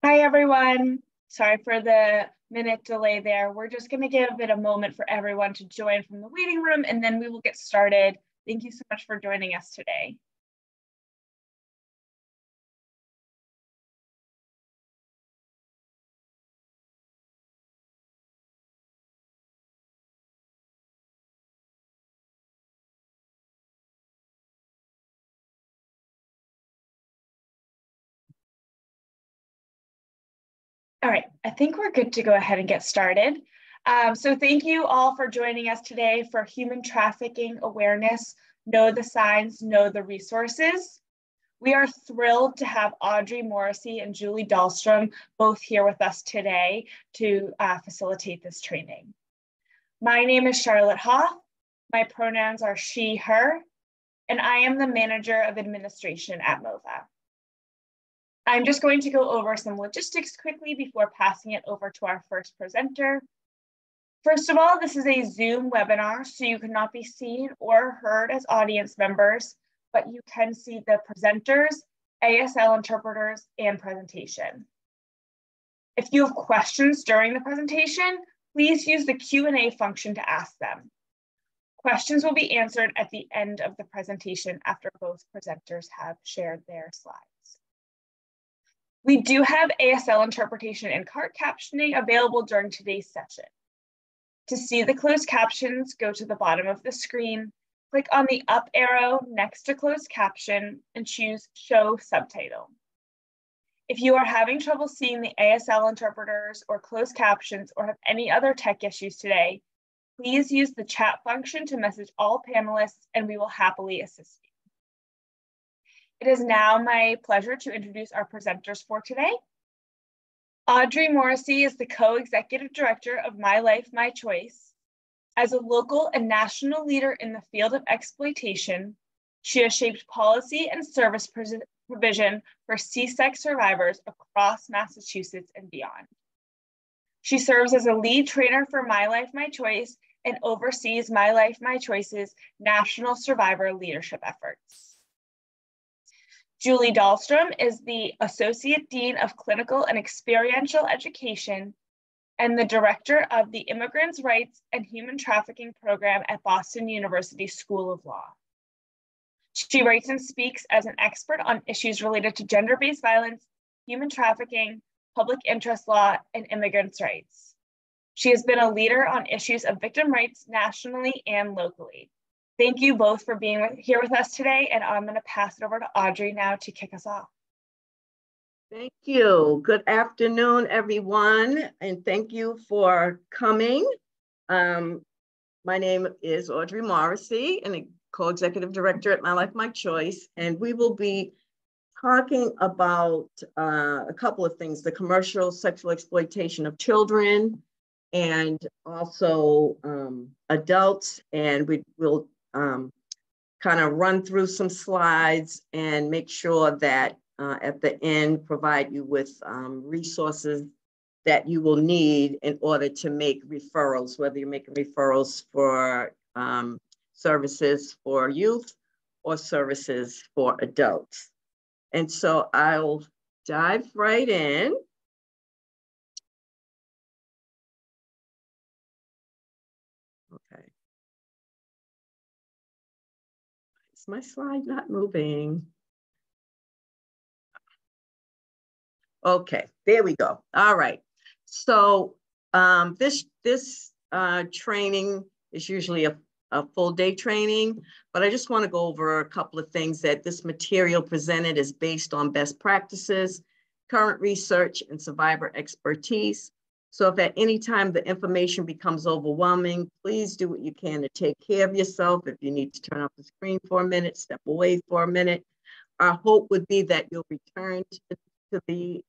Hi, everyone. Sorry for the minute delay there. We're just going to give it a moment for everyone to join from the waiting room, and then we will get started. Thank you so much for joining us today. All right, I think we're good to go ahead and get started. So thank you all for joining us today for Human Trafficking Awareness, Know the Signs, Know the Resources. We are thrilled to have Audrey Morrissey and Julie Dahlstrom both here with us today to facilitate this training. My name is Charlotte Hoff. My pronouns are she, her, and I am the Manager of Administration at MOVA. I'm just going to go over some logistics quickly before passing it over to our first presenter. First of all, this is a Zoom webinar, so you cannot be seen or heard as audience members, but you can see the presenters, ASL interpreters, and presentation. If you have questions during the presentation, please use the Q&A function to ask them. Questions will be answered at the end of the presentation after both presenters have shared their slides. We do have ASL interpretation and cart captioning available during today's session. To see the closed captions, go to the bottom of the screen, click on the up arrow next to closed caption and choose Show Subtitle. If you are having trouble seeing the ASL interpreters or closed captions or have any other tech issues today, please use the chat function to message all panelists and we will happily assist you. It is now my pleasure to introduce our presenters for today. Audrey Morrissey is the co-executive director of My Life, My Choice. As a local and national leader in the field of exploitation, she has shaped policy and service provision for C-sex survivors across Massachusetts and beyond. She serves as a lead trainer for My Life, My Choice and oversees My Life, My Choice's national survivor leadership efforts. Julie Dahlstrom is the Associate Dean of Clinical and Experiential Education and the Director of the Immigrants' Rights and Human Trafficking Program at Boston University School of Law. She writes and speaks as an expert on issues related to gender-based violence, human trafficking, public interest law, and immigrants' rights. She has been a leader on issues of victim rights nationally and locally. Thank you both for being here with us today, and I'm going to pass it over to Audrey now to kick us off. Thank you. Good afternoon, everyone, and thank you for coming. My name is Audrey Morrissey, and a co-executive director at My Life, My Choice, and we will be talking about a couple of things: the commercial sexual exploitation of children, and also adults, and we will kind of run through some slides and make sure that at the end provide you with resources that you will need in order to make referrals, whether you're making referrals for services for youth or services for adults. And so I'll dive right in. Okay. Is my slide not moving? Okay, there we go. All right. So this training is usually a full day training, but I just want to go over a couple of things that this material presented is based on best practices, current research, and survivor expertise. So if at any time the information becomes overwhelming, please do what you can to take care of yourself. If you need to turn off the screen for a minute, step away for a minute. Our hope would be that you'll return to the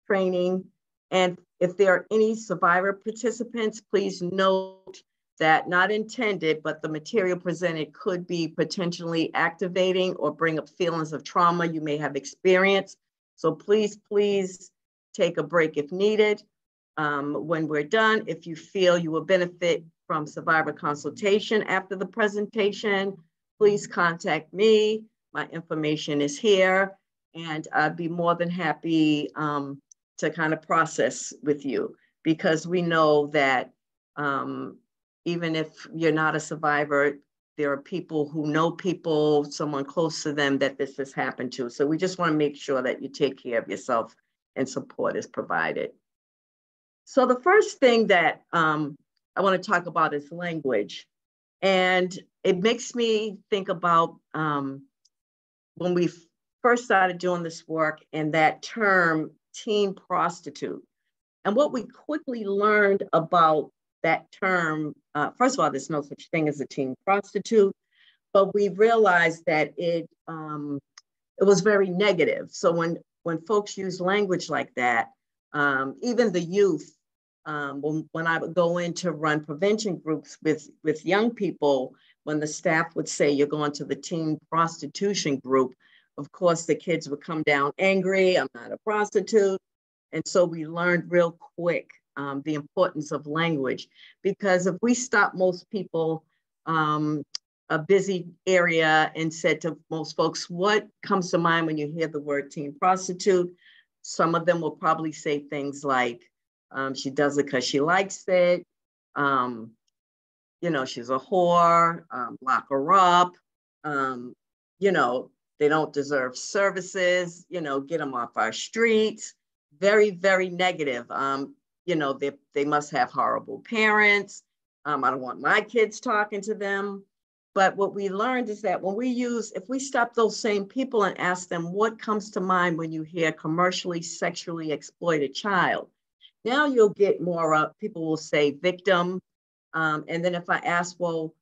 training. And if there are any survivor participants, please note that not intended, but the material presented could be potentially activating or bring up feelings of trauma you may have experienced. So please take a break if needed. When we're done, if you feel you will benefit from survivor consultation after the presentation, please contact me. My information is here. and I'd be more than happy to kind of process with you, because we know that even if you're not a survivor, there are people who know people, someone close to them that this has happened to. So we just want to make sure that you take care of yourself and support is provided. So the first thing that I want to talk about is language. And it makes me think about when we first started doing this work and that term teen prostitute. And what we quickly learned about that term, first of all, there's no such thing as a teen prostitute, but we realized that it was very negative. So when folks use language like that, even the youth, when I would go in to run prevention groups with young people, when the staff would say, you're going to the teen prostitution group, of course, the kids would come down angry, I'm not a prostitute. And so we learned real quick the importance of language, because if we stop most people a busy area and said to most folks, what comes to mind when you hear the word teen prostitute? Some of them will probably say things like, she does it because she likes it. You know, she's a whore, lock her up. You know, they don't deserve services, you know, get them off our streets. Very, very negative. You know, they must have horrible parents. I don't want my kids talking to them. But what we learned is that if we stop those same people and ask them, what comes to mind when you hear commercially sexually exploited child? Now you'll get more people will say victim. And then if I ask, well,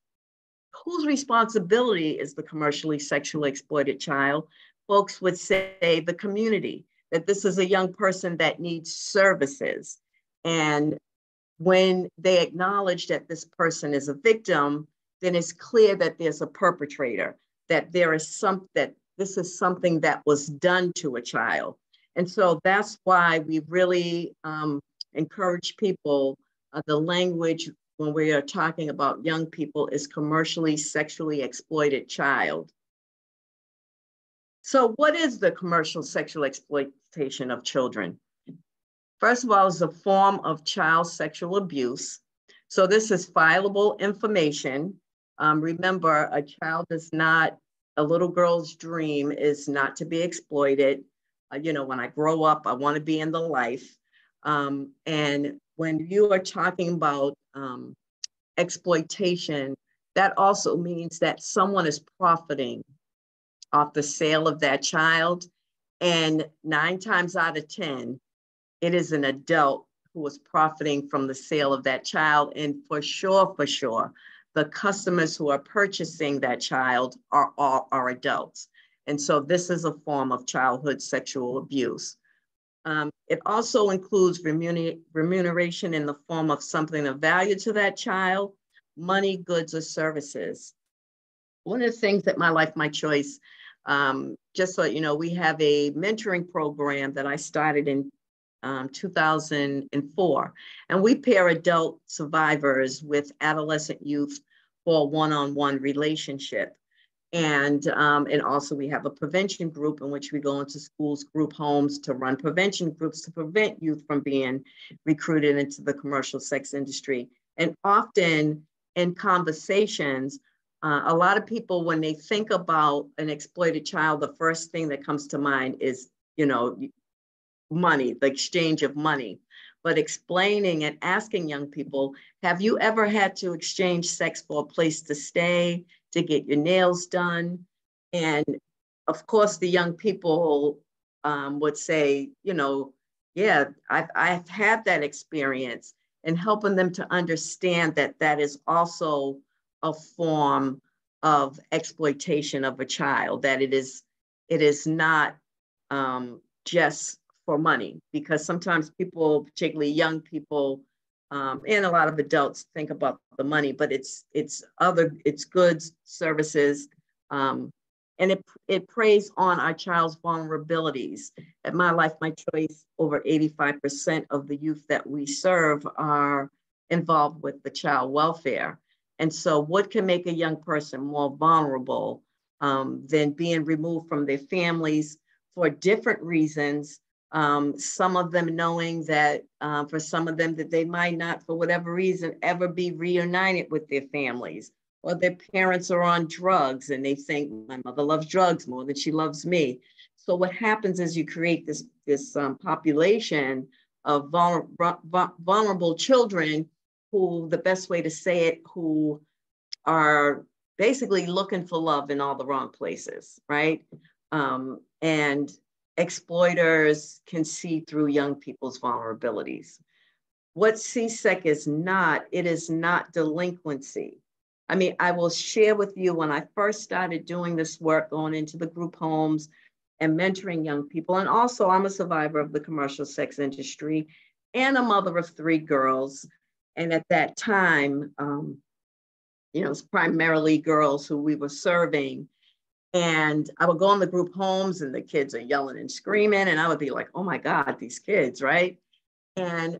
whose responsibility is the commercially sexually exploited child? Folks would say the community, that this is a young person that needs services. And when they acknowledge that this person is a victim, then it's clear that there's a perpetrator, that this is something that was done to a child. And so that's why we really encourage people, the language when we are talking about young people is commercially sexually exploited child. So what is the commercial sexual exploitation of children? First of all, it's a form of child sexual abuse. So this is fileable information. Remember, a little girl's dream is not to be exploited. You know, when I grow up, I want to be in the life. And when you are talking about exploitation, that also means that someone is profiting off the sale of that child. And 9 times out of 10, it is an adult who is profiting from the sale of that child. And for sure, the customers who are purchasing that child are adults. And so this is a form of childhood sexual abuse. It also includes remuneration in the form of something of value to that child, money, goods, or services. One of the things that My Life, My Choice, just so you know, we have a mentoring program that I started in 2004, and we pair adult survivors with adolescent youth for a one-on-one relationship. And also we have a prevention group in which we go into schools, group homes to run prevention groups to prevent youth from being recruited into the commercial sex industry. And often in conversations, a lot of people, when they think about an exploited child, the first thing that comes to mind is, you know, money, the exchange of money. But explaining and asking young people, have you ever had to exchange sex for a place to stay, to get your nails done? And of course, the young people would say, you know, yeah, I've had that experience, and helping them to understand that that is also a form of exploitation of a child, that it is not just for money, because sometimes people, particularly young people, and a lot of adults think about the money, but it's goods, services, and it preys on our child's vulnerabilities. At My Life, My Choice, over 85% of the youth that we serve are involved with the child welfare. And so what can make a young person more vulnerable than being removed from their families for different reasons. Some of them knowing that for some of them that they might not, for whatever reason, ever be reunited with their families, or their parents are on drugs and they think my mother loves drugs more than she loves me. So what happens is you create this population of vulnerable children who, the best way to say it, who are basically looking for love in all the wrong places, right? And exploiters can see through young people's vulnerabilities. What CSEC is not, it is not delinquency. I mean, I will share with you when I first started doing this work, going into the group homes and mentoring young people. And also I'm a survivor of the commercial sex industry and a mother of 3 girls. And at that time, it's primarily girls who we were serving. And I would go in the group homes and the kids are yelling and screaming. And I would be like, oh my God, these kids, right? And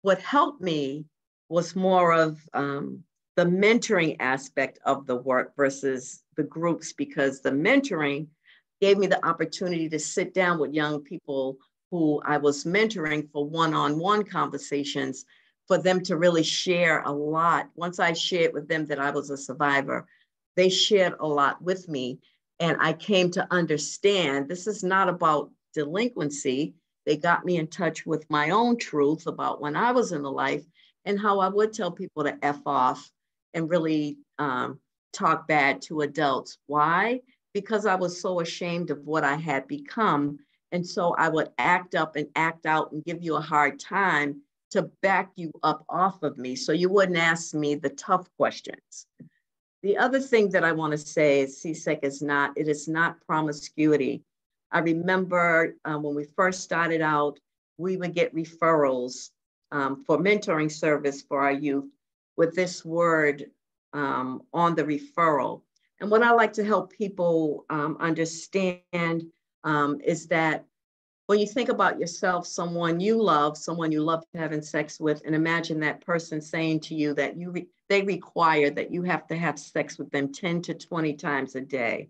what helped me was more of the mentoring aspect of the work versus the groups, because the mentoring gave me the opportunity to sit down with young people who I was mentoring for one-on-one conversations, for them to really share a lot. Once I shared with them that I was a survivor, they shared a lot with me. And I came to understand this is not about delinquency. They got me in touch with my own truth about when I was in the life and how I would tell people to F off and really talk bad to adults. Why? Because I was so ashamed of what I had become. And so I would act up and act out and give you a hard time to back you up off of me, so you wouldn't ask me the tough questions. The other thing that I want to say is CSEC is not promiscuity. I remember when we first started out, we would get referrals for mentoring service for our youth with this word on the referral. And what I like to help people understand is that when you think about yourself, someone you love having sex with, and imagine that person saying to you that they require that you have to have sex with them 10 to 20 times a day.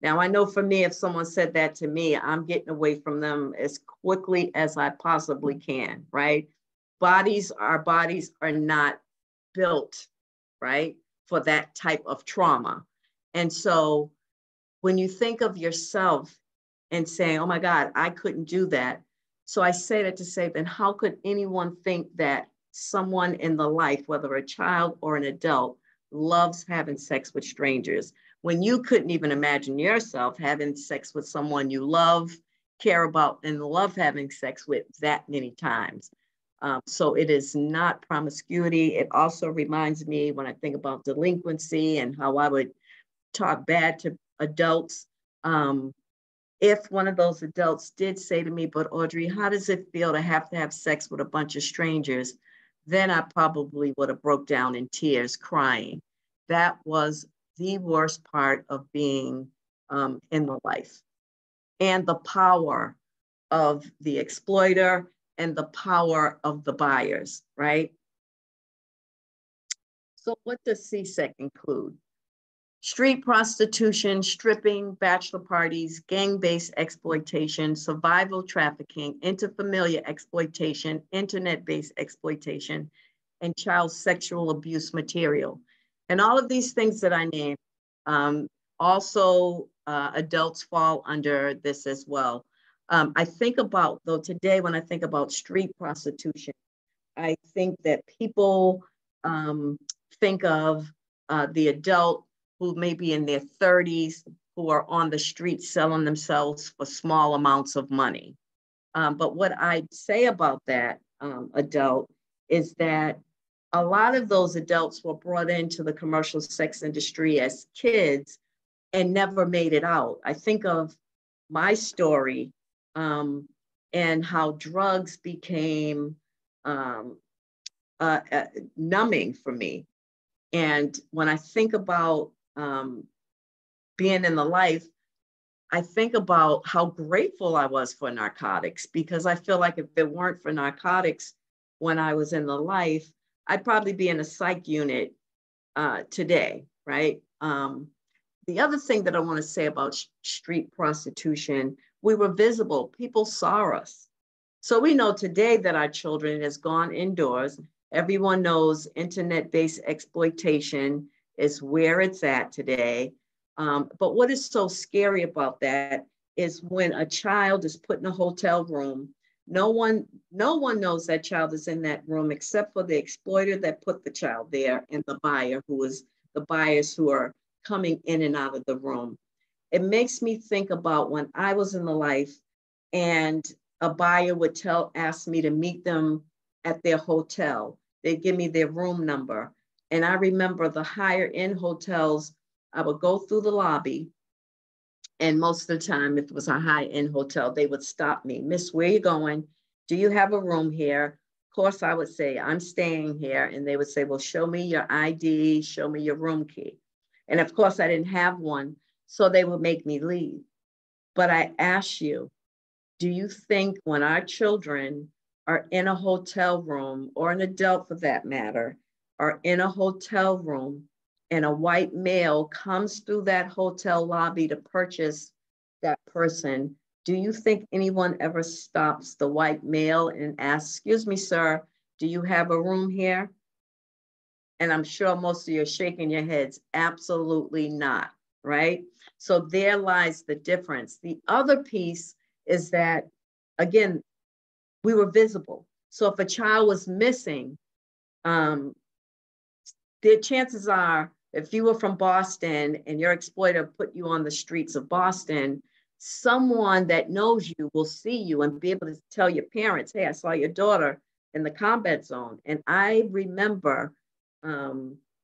Now, I know for me, if someone said that to me, I'm getting away from them as quickly as I possibly can, right? Our bodies are not built, right, for that type of trauma. And so when you think of yourself and saying, oh my God, I couldn't do that. So I say that to say, then how could anyone think that someone in the life, whether a child or an adult, loves having sex with strangers, when you couldn't even imagine yourself having sex with someone you love, care about, and love having sex with that many times? So it is not promiscuity. It also reminds me, when I think about delinquency and how I would talk bad to adults, if one of those adults did say to me, but Audrey, how does it feel to have sex with a bunch of strangers? Then I probably would have broke down in tears crying. That was the worst part of being in the life. And the power of the exploiter and the power of the buyers, right? So what does CSEC include? Street prostitution, stripping, bachelor parties, gang-based exploitation, survival trafficking, interfamiliar exploitation, internet-based exploitation, and child sexual abuse material. And all of these things that I named, also adults fall under this as well. I think about, though, today when I think about street prostitution, I think that people think of the adult who may be in their 30s, who are on the street selling themselves for small amounts of money. But what I'd say about that adult is that a lot of those adults were brought into the commercial sex industry as kids and never made it out. I think of my story and how drugs became numbing for me. And when I think about being in the life, I think about how grateful I was for narcotics, because I feel like if it weren't for narcotics when I was in the life, I'd probably be in a psych unit today, right? The other thing that I want to say about street prostitution, We were visible. People saw us. So we know today that our children has gone indoors. Everyone knows internet-based exploitation is where it's at today. But what is so scary about that is when a child is put in a hotel room, no one knows that child is in that room except for the exploiter that put the child there and the buyer the buyers who are coming in and out of the room. It makes me think about when I was in the life and a buyer would ask me to meet them at their hotel. They'd give me their room number. And I remember the higher end hotels, I would go through the lobby. And most of the time, if it was a high end hotel, they would stop me. Miss, where you going? Do you have a room here? Of course, I would say, I'm staying here. And they would say, well, show me your ID, show me your room key. And of course, I didn't have one. So they would make me leave. But I ask you, do you think when our children are in a hotel room, or an adult for that matter, are in a hotel room and a white male comes through that hotel lobby to purchase that person, do you think anyone ever stops the white male and asks, excuse me, sir, do you have a room here? And I'm sure most of you are shaking your heads. Absolutely not, right? So there lies the difference. The other piece is that, again, we were visible. So if a child was missing, the chances are, if you were from Boston and your exploiter put you on the streets of Boston, someone that knows you will see you and be able to tell your parents, hey, I saw your daughter in the combat zone. And I remember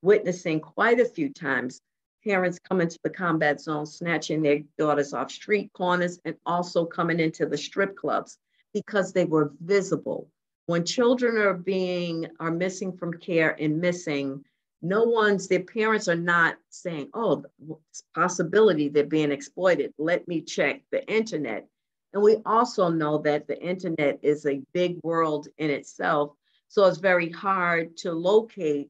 witnessing quite a few times parents come into the combat zone, snatching their daughters off street corners and also coming into the strip clubs because they were visible. When children are missing from care and missing, their parents are not saying, oh, it's a possibility they're being exploited. Let me check the internet. And we also know that the internet is a big world in itself. So it's very hard to locate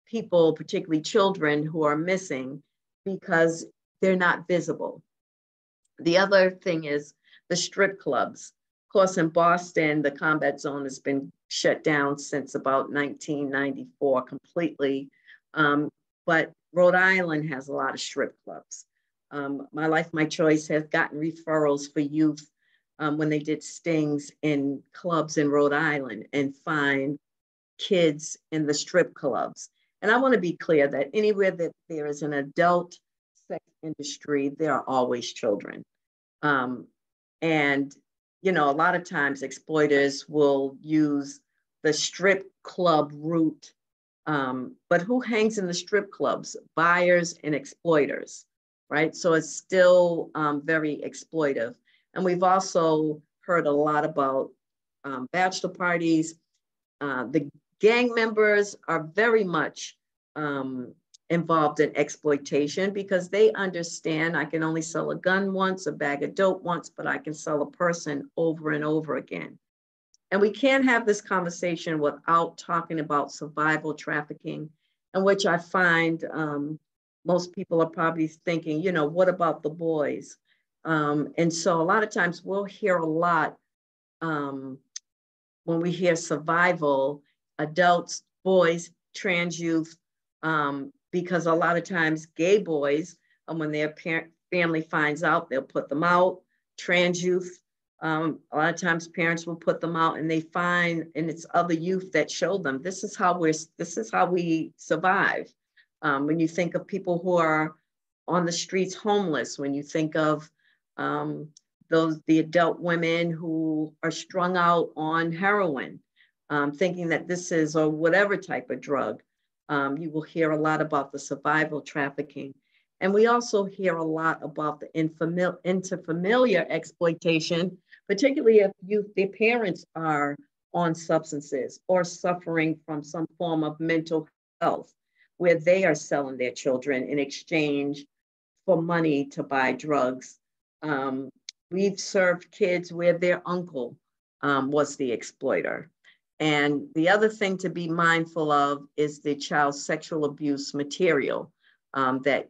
people, particularly children who are missing because they're not visible. The other thing is the strip clubs. Of course, in Boston, the combat zone has been shut down since about 1994 completely. But Rhode Island has a lot of strip clubs. My Life, My Choice has gotten referrals for youth when they did stings in clubs in Rhode Island and find kids in the strip clubs. And I want to be clear that anywhere that there is an adult sex industry, there are always children. And, you know, a lot of times exploiters will use the strip club route. But who hangs in the strip clubs? Buyers and exploiters, right? So it's still very exploitive. And we've also heard a lot about bachelor parties. The gang members are very much involved in exploitation because they understand I can only sell a gun once, a bag of dope once, but I can sell a person over and over again. And we can't have this conversation without talking about survival trafficking, in which I find most people are probably thinking, you know, what about the boys? And so a lot of times we'll hear a lot when we hear survival, adults, boys, trans youth, because a lot of times gay boys, when their family finds out, they'll put them out. Trans youth, a lot of times parents will put them out and they find, and it's other youth that show them, this is how we survive. When you think of people who are on the streets homeless, when you think of the adult women who are strung out on heroin, thinking that this is or whatever type of drug, you will hear a lot about the survival trafficking. And we also hear a lot about the interfamiliar exploitation, particularly if their parents are on substances or suffering from some form of mental health, where they are selling their children in exchange for money to buy drugs. We've served kids where their uncle was the exploiter. And the other thing to be mindful of is the child sexual abuse material that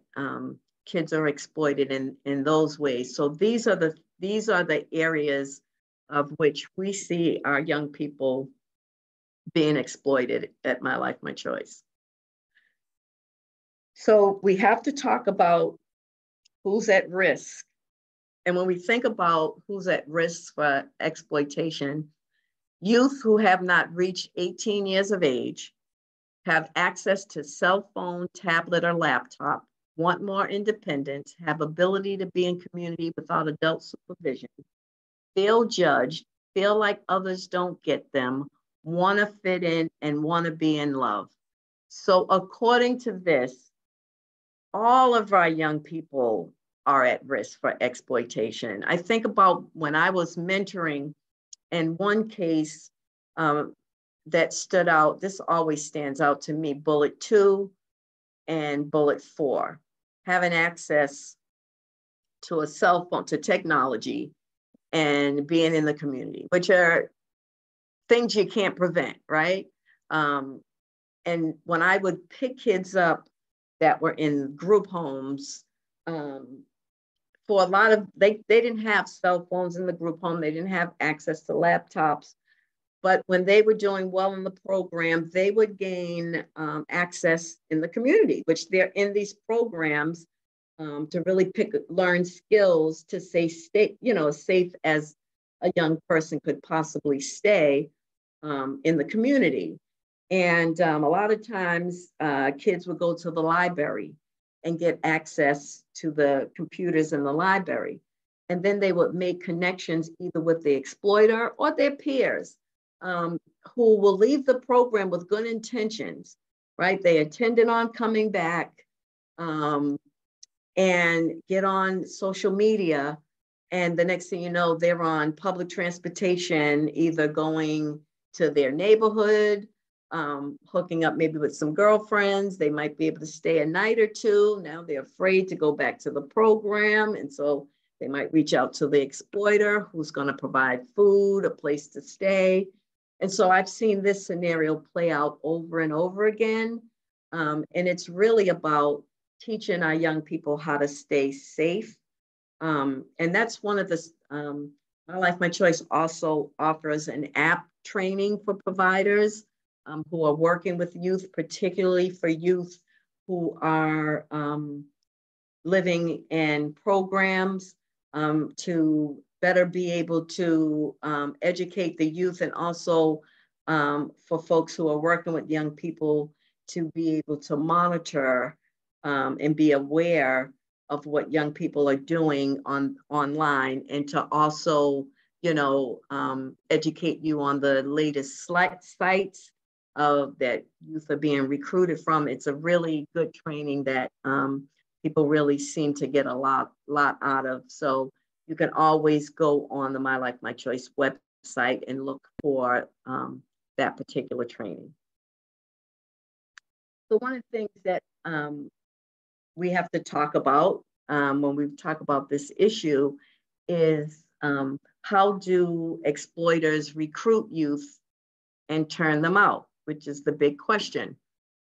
kids are exploited in those ways. So these are the areas of which we see our young people being exploited at My Life, My Choice. So we have to talk about who's at risk. And when we think about who's at risk for exploitation, youth who have not reached 18 years of age, have access to cell phone, tablet, or laptop, want more independence, have ability to be in community without adult supervision, feel judged, feel like others don't get them, want to fit in, and want to be in love. So according to this, all of our young people are at risk for exploitation. I think about when I was mentoring, and one case that stood out, this always stands out to me, bullet 2 and bullet 4, having access to a cell phone, to technology, and being in the community, which are things you can't prevent, right? And when I would pick kids up that were in group homes, for a lot of, they didn't have cell phones in the group home, they didn't have access to laptops, but when they were doing well in the program, they would gain access in the community, which they're in these programs to really learn skills to stay, safe as a young person could possibly stay in the community. And a lot of times kids would go to the library and get access to the computers in the library. And then they would make connections either with the exploiter or their peers who will leave the program with good intentions, right? They intended on coming back and get on social media. And the next thing you know, they're on public transportation, either going to their neighborhood, hooking up maybe with some girlfriends. They might be able to stay a night or two. Now they're afraid to go back to the program. And so they might reach out to the exploiter who's going to provide food, a place to stay. And so I've seen this scenario play out over and over again. And it's really about teaching our young people how to stay safe. And that's one of the, My Life, My Choice also offers an app training for providers who are working with youth, particularly for youth who are living in programs to better be able to educate the youth, and also for folks who are working with young people to be able to monitor and be aware of what young people are doing online, and to also, educate you on the latest sites that youth are being recruited from. It's a really good training that people really seem to get a lot out of. So you can always go on the My Life, My Choice website and look for that particular training. So one of the things that we have to talk about when we talk about this issue is how do exploiters recruit youth and turn them out, which is the big question.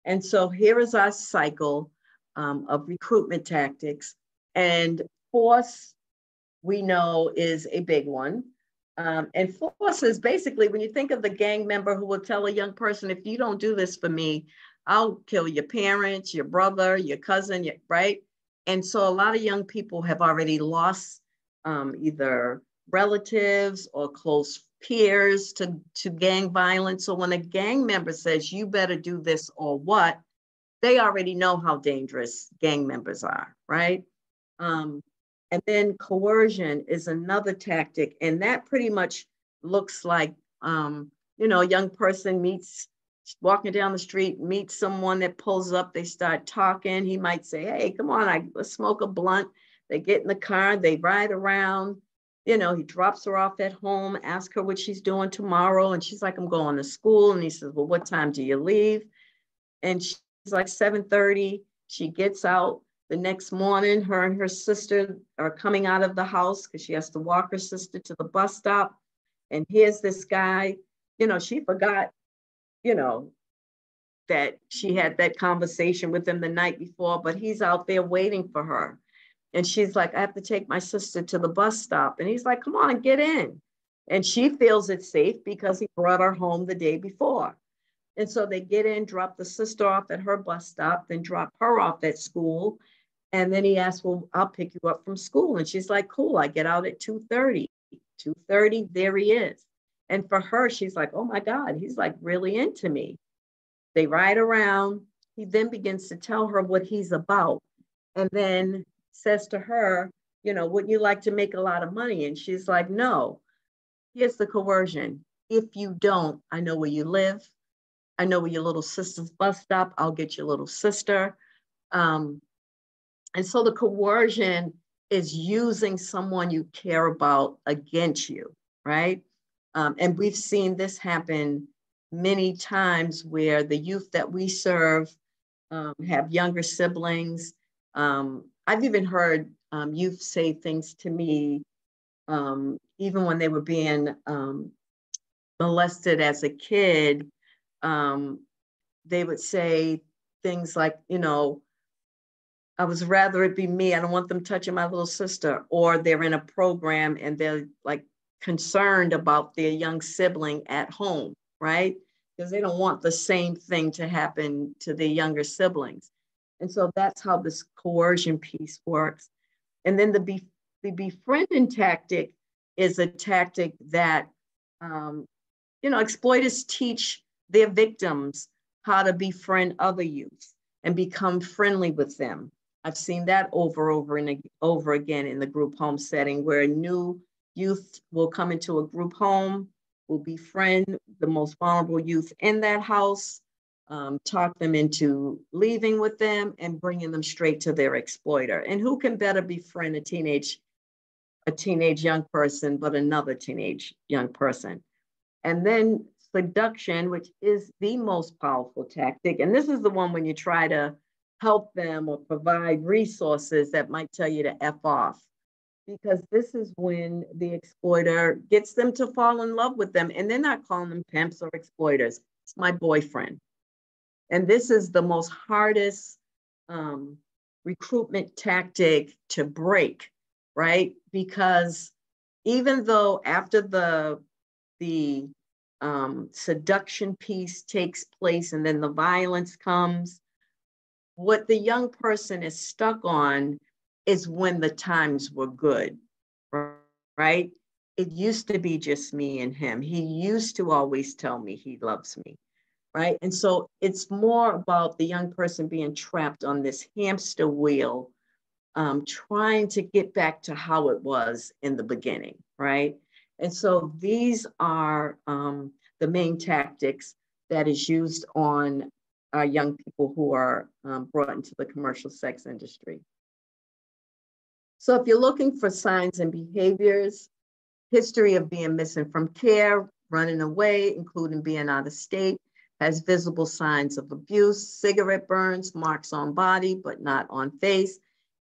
And so here is our cycle of recruitment tactics. And force, we know, is a big one. And force is basically when you think of the gang member who will tell a young person, if you don't do this for me, I'll kill your parents, your brother, your cousin, right? And so a lot of young people have already lost either relatives or close peers to gang violence. So when a gang member says, you better do this or what, they already know how dangerous gang members are, right? And then coercion is another tactic. And that pretty much looks like, a young person walking down the street, meets someone that pulls up, they start talking. He might say, hey, come on, let's smoke a blunt. They get in the car, they ride around. He drops her off at home, asks her what she's doing tomorrow. And she's like, I'm going to school. And he says, well, what time do you leave? And she's like 7:30. She gets out. The next morning, her and her sister are coming out of the house because she has to walk her sister to the bus stop. And here's this guy, she forgot, that she had that conversation with him the night before, but he's out there waiting for her. And she's like, I have to take my sister to the bus stop. And he's like, come on, get in. And she feels it's safe because he brought her home the day before. And so they get in, drop the sister off at her bus stop, then drop her off at school. And then he asks, well, I'll pick you up from school. And she's like, cool, I get out at 2:30. 2:30, there he is. And for her, she's like, oh my God, he's like really into me. They ride around. He then begins to tell her what he's about. And then says to her, you know, wouldn't you like to make a lot of money? And she's like, no, here's the coercion. If you don't, I know where you live. I know where your little sister's bus stop. I'll get your little sister. And so the coercion is using someone you care about against you, right? And we've seen this happen many times where the youth that we serve have younger siblings. I've even heard youth say things to me, even when they were being molested as a kid. They would say things like, you know, I would rather it be me. I don't want them touching my little sister. Or they're in a program and they're like concerned about their young sibling at home, right? Because they don't want the same thing to happen to their younger siblings. And so that's how this coercion piece works. And then the befriending tactic is a tactic that, you know, exploiters teach their victims how to befriend other youth and become friendly with them. I've seen that over and over again in the group home setting, where a new youth will come into a group home, will befriend the most vulnerable youth in that house, talk them into leaving with them and bringing them straight to their exploiter. And who can better befriend a teenage young person, but another teenage young person? And then seduction, which is the most powerful tactic. And this is the one when you try to help them or provide resources that might tell you to F off. Because this is when the exploiter gets them to fall in love with them. And they're not calling them pimps or exploiters. It's my boyfriend. And this is the most hardest recruitment tactic to break, right? Because even though after the seduction piece takes place and then the violence comes, what the young person is stuck on is when the times were good, right? It used to be just me and him. He used to always tell me he loves me, right? And so it's more about the young person being trapped on this hamster wheel, trying to get back to how it was in the beginning, right? And so these are the main tactics that is used on young people who are brought into the commercial sex industry. So if you're looking for signs and behaviors, history of being missing from care, running away, including being out of state, has visible signs of abuse, cigarette burns, marks on body, but not on face,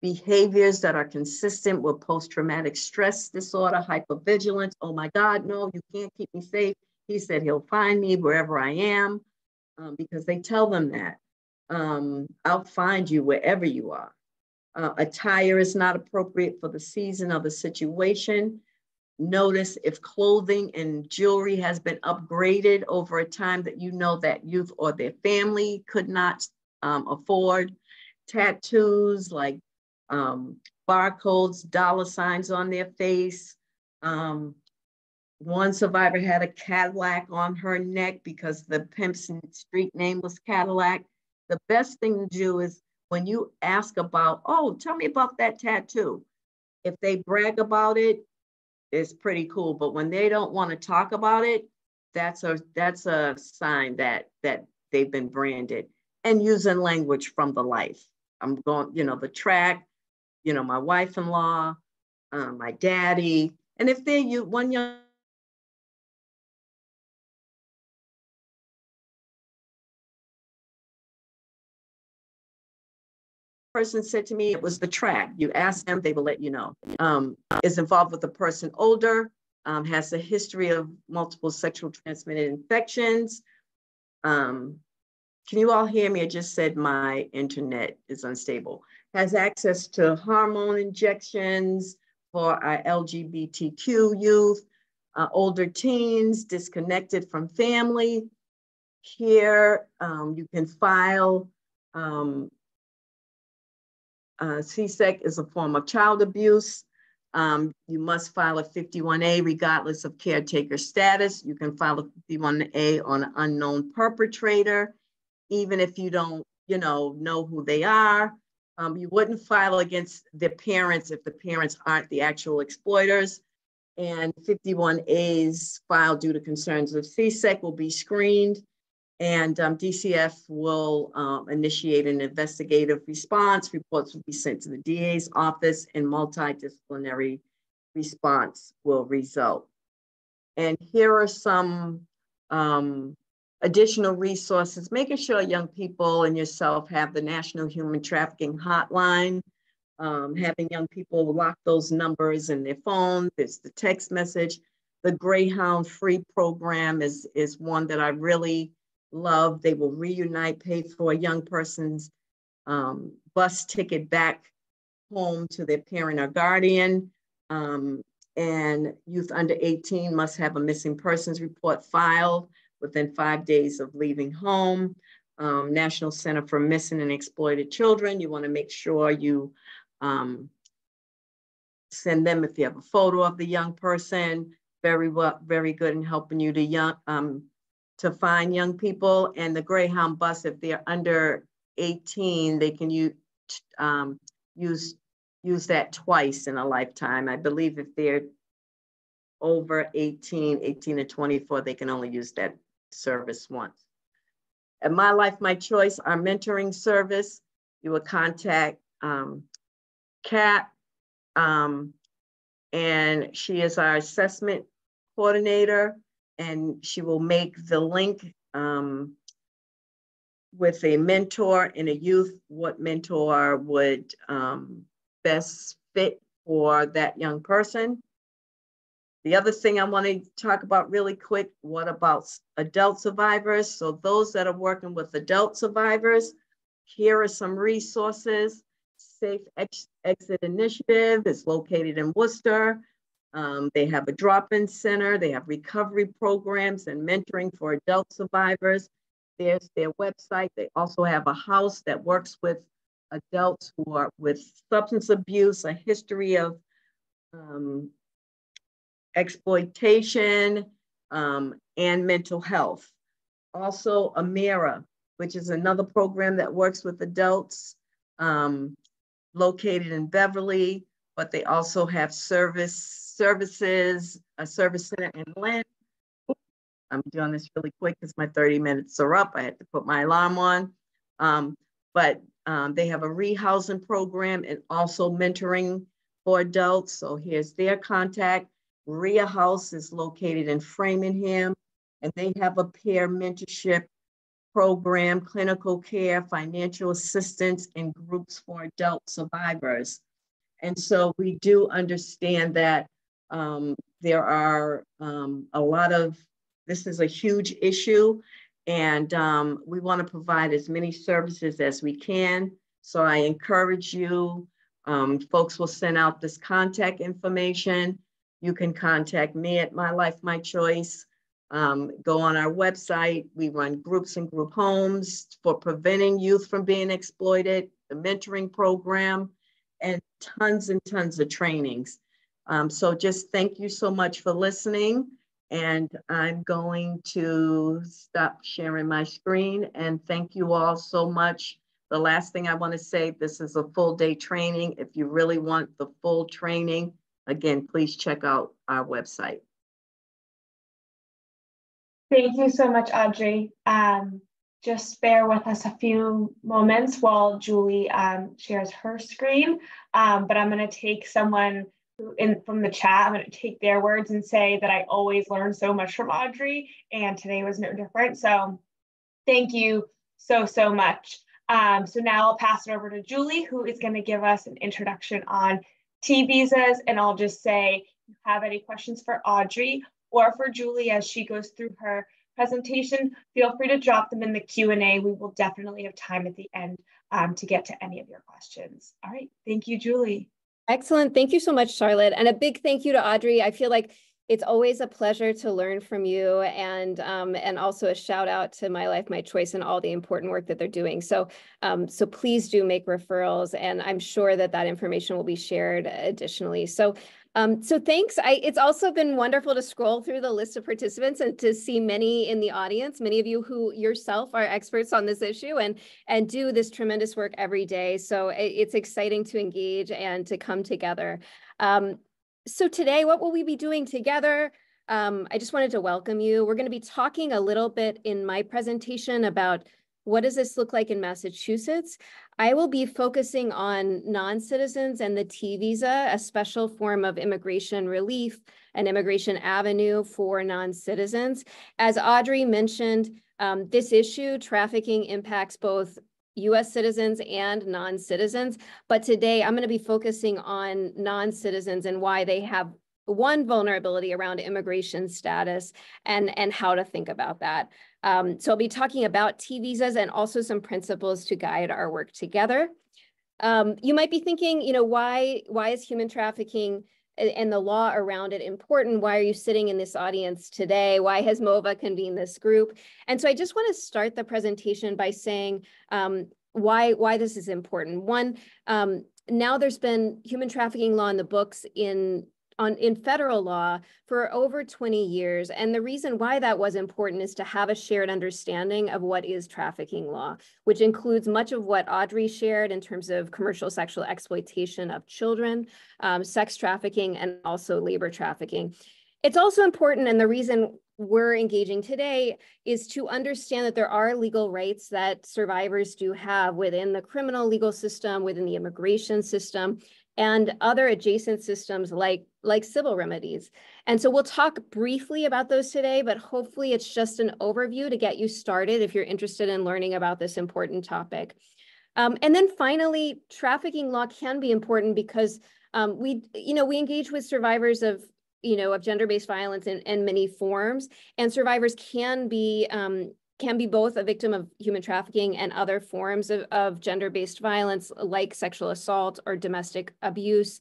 behaviors that are consistent with post-traumatic stress disorder, hypervigilance. Oh my God, no, you can't keep me safe. He said he'll find me wherever I am, because they tell them that. I'll find you wherever you are. Attire is not appropriate for the season or the situation. Notice if clothing and jewelry has been upgraded over a time that you know that youth or their family could not afford. Tattoos like barcodes, dollar signs on their face. One survivor had a Cadillac on her neck because the pimp's street name was Cadillac. The best thing to do is when you ask about, oh, tell me about that tattoo. If they brag about it, it's pretty cool. But when they don't want to talk about it, that's a sign that they've been branded. And using language from the life. I'm going, the track, my wife-in-law, my daddy. And if they're one young person said to me, it was the track. You ask them, they will let you know. Is involved with a person older, has a history of multiple sexual transmitted infections. Can you all hear me? I just said my internet is unstable. has access to hormone injections for our LGBTQ youth, older teens, disconnected from family. Here, you can file, CSEC is a form of child abuse. You must file a 51A regardless of caretaker status. You can file a 51A on an unknown perpetrator, even if you don't, know who they are. You wouldn't file against the parents if the parents aren't the actual exploiters. And 51As filed due to concerns of CSEC will be screened, and DCF will initiate an investigative response. Reports will be sent to the DA's office, and multidisciplinary response will result. And here are some additional resources, making sure young people and yourself have the National Human Trafficking Hotline, having young people lock those numbers in their phone. There's the text message. The Greyhound Free program is one that I really love. They will reunite, pay for a young person's bus ticket back home to their parent or guardian. And youth under 18 must have a missing persons report filed within 5 days of leaving home. National Center for Missing and Exploited Children, you want to make sure you send them if you have a photo of the young person. Very good in helping you to find young people. And the Greyhound bus, if they're under 18, they can use that twice in a lifetime. I believe if they're over 18 to 24, they can only use that service once. At My Life, My Choice, our mentoring service, you will contact Kat, and she is our assessment coordinator, and she will make the link with a mentor and a youth, what mentor would best fit for that young person. The other thing I want to talk about really quick, what about adult survivors? So those that are working with adult survivors, here are some resources. Safe Exit Initiative is located in Worcester. They have a drop-in center. They have recovery programs and mentoring for adult survivors. There's their website. They also have a house that works with adults who are with substance abuse, a history of exploitation, and mental health. Also, Amira, which is another program that works with adults, located in Beverly, but they also have services, a service center in Lynn. I'm doing this really quick because my 30 minutes are up. I had to put my alarm on. But they have a rehousing program and also mentoring for adults. So here's their contact. Rhea House is located in Framingham, and they have a peer mentorship program, clinical care, financial assistance, and groups for adult survivors. And so we do understand that there are a lot of, this is a huge issue, and we want to provide as many services as we can. So I encourage you, folks will send out this contact information. You can contact me at My Life, My Choice. Go on our website. We run groups and group homes for preventing youth from being exploited, the mentoring program, and tons of trainings. So just thank you so much for listening. And I'm going to stop sharing my screen, and thank you all so much. The last thing I want to say, this is a full day training. If you really want the full training, again, please check out our website. Thank you so much, Audrey. Just bear with us a few moments while Julie shares her screen, but I'm going to take someone from the chat. I'm going to take their words and say that I always learn so much from Audrey, and today was no different. So thank you so much. So now I'll pass it over to Julie, who is going to give us an introduction on T visas, and I'll just say, if you have any questions for Audrey or for Julie as she goes through her presentation, feel free to drop them in the Q&A. We will definitely have time at the end to get to any of your questions. All right, thank you, Julie. Excellent. Thank you so much, Charlotte. And a big thank you to Audrey. I feel like it's always a pleasure to learn from you, and also a shout out to My Life, My Choice and all the important work that they're doing. So, so please do make referrals, and I'm sure that that information will be shared additionally. So, so thanks. It's also been wonderful to scroll through the list of participants and to see many in the audience, many of you who yourself are experts on this issue and do this tremendous work every day. So it's exciting to engage and to come together. So today, what will we be doing together? I just wanted to welcome you. We're going to be talking a little bit in my presentation about what does this look like in Massachusetts. I will be focusing on non-citizens and the T visa, a special form of immigration relief, an immigration avenue for non-citizens. As Audrey mentioned, this issue, trafficking, impacts both US citizens and non-citizens, but today I'm going to be focusing on non-citizens and why they have one vulnerability around immigration status and how to think about that. So I'll be talking about T visas and also some principles to guide our work together. You might be thinking, you know, why is human trafficking and the law around it important? Why are you sitting in this audience today? Why has MOVA convened this group? And so I just want to start the presentation by saying why this is important. One, now there's been human trafficking law in the books in federal law for over 20 years. And the reason why that was important is to have a shared understanding of what is trafficking law, which includes much of what Audrey shared in terms of commercial sexual exploitation of children, sex trafficking, and also labor trafficking. It's also important, and the reason we're engaging today is to understand that there are legal rights that survivors do have within the criminal legal system, within the immigration system, and other adjacent systems like civil remedies. And so we'll talk briefly about those today, but hopefully it's just an overview to get you started if you're interested in learning about this important topic. And then finally, trafficking law can be important because we engage with survivors of gender-based violence in many forms, and survivors can be both a victim of human trafficking and other forms of gender-based violence like sexual assault or domestic abuse.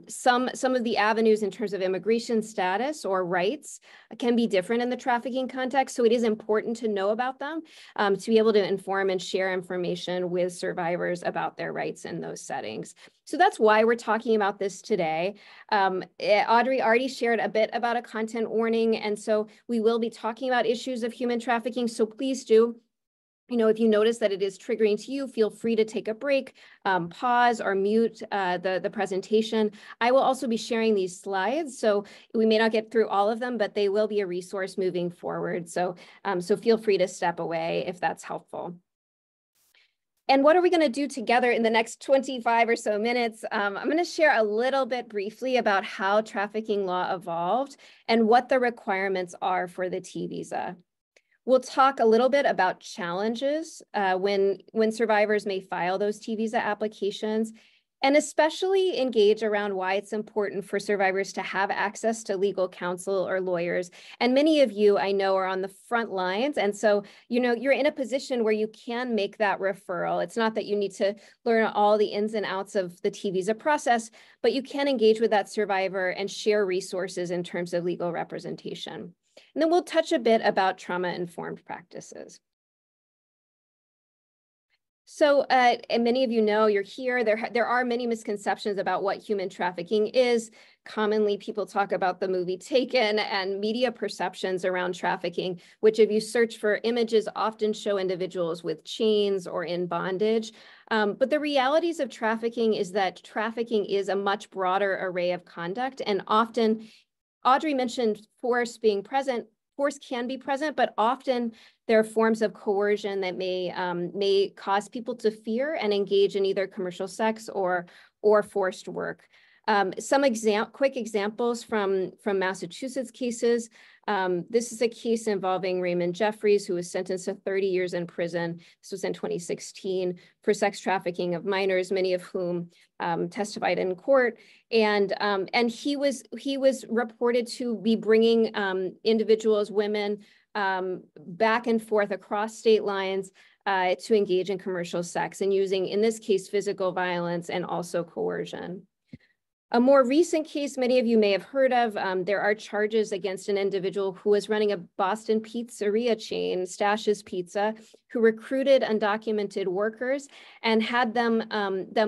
Some of the avenues in terms of immigration status or rights can be different in the trafficking context, so it is important to know about them to be able to inform and share information with survivors about their rights in those settings. So that's why we're talking about this today. Audrey already shared a bit about a content warning, and so we will be talking about issues of human trafficking, so please do. If you notice that it is triggering to you, feel free to take a break, pause or mute the presentation. I will also be sharing these slides, so we may not get through all of them, but they will be a resource moving forward. So, so feel free to step away if that's helpful. And what are we going to do together in the next 25 or so minutes? I'm going to share a little bit briefly about how trafficking law evolved and what the requirements are for the T visa. We'll talk a little bit about challenges when survivors may file those T visa applications, and especially engage around why it's important for survivors to have access to legal counsel or lawyers. And many of you I know are on the front lines. And so, you're in a position where you can make that referral. It's not that you need to learn all the ins and outs of the T visa process, but you can engage with that survivor and share resources in terms of legal representation. And then we'll touch a bit about trauma-informed practices. So, and many of you know you're here. There are many misconceptions about what human trafficking is. Commonly, people talk about the movie Taken and media perceptions around trafficking, which if you search for images often show individuals with chains or in bondage. But the realities of trafficking is that trafficking is a much broader array of conduct, and often, Audrey mentioned force being present. Force can be present, but often there are forms of coercion that may cause people to fear and engage in either commercial sex or forced work. Some quick examples from Massachusetts cases. This is a case involving Raymond Jeffries, who was sentenced to 30 years in prison. This was in 2016 for sex trafficking of minors, many of whom testified in court. And he was reported to be bringing individuals, women, back and forth across state lines to engage in commercial sex, and using, in this case, physical violence and also coercion. A more recent case many of you may have heard of, there are charges against an individual who was running a Boston pizzeria chain, Stash's Pizza, who recruited undocumented workers and had them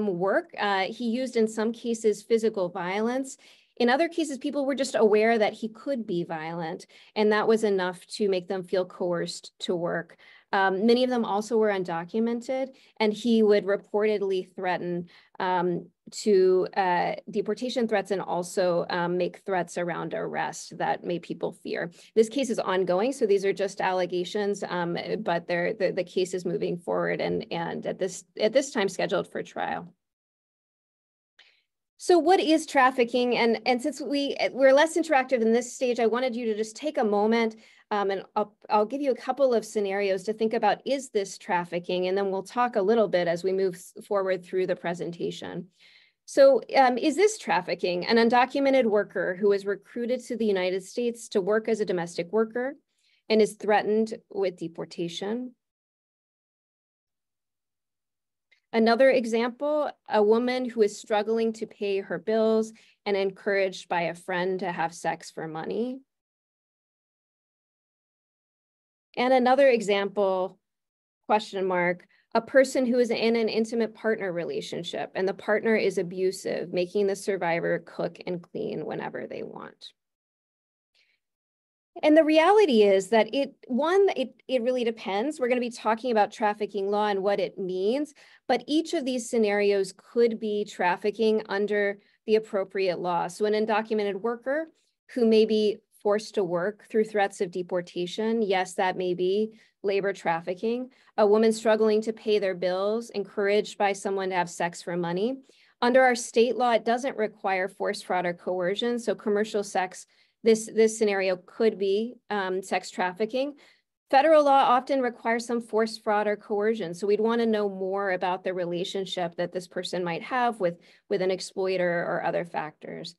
work. He used, in some cases, physical violence. In other cases, people were just aware that he could be violent, and that was enough to make them feel coerced to work. Many of them also were undocumented, and he would reportedly threaten deportation threats and also make threats around arrest that made people fear. This case is ongoing, so these are just allegations, but the case is moving forward and at this time scheduled for trial. So what is trafficking? And since we're less interactive in this stage, I wanted you to just take a moment and I'll give you a couple of scenarios to think about, is this trafficking? And then we'll talk a little bit as we move forward through the presentation. So is this trafficking? An undocumented worker who is recruited to the United States to work as a domestic worker and is threatened with deportation. Another example, a woman who is struggling to pay her bills and encouraged by a friend to have sex for money. And another example, question mark, a person who is in an intimate partner relationship and the partner is abusive, making the survivor cook and clean whenever they want. And the reality is that it really depends. We're going to be talking about trafficking law and what it means, but each of these scenarios could be trafficking under the appropriate law. So an undocumented worker who may be forced to work through threats of deportation, yes, that may be labor trafficking. A woman struggling to pay their bills, encouraged by someone to have sex for money. Under our state law, it doesn't require force, fraud, or coercion, so commercial sex, this scenario could be sex trafficking. Federal law often requires some force, fraud, or coercion. So we'd want to know more about the relationship that this person might have with an exploiter or other factors.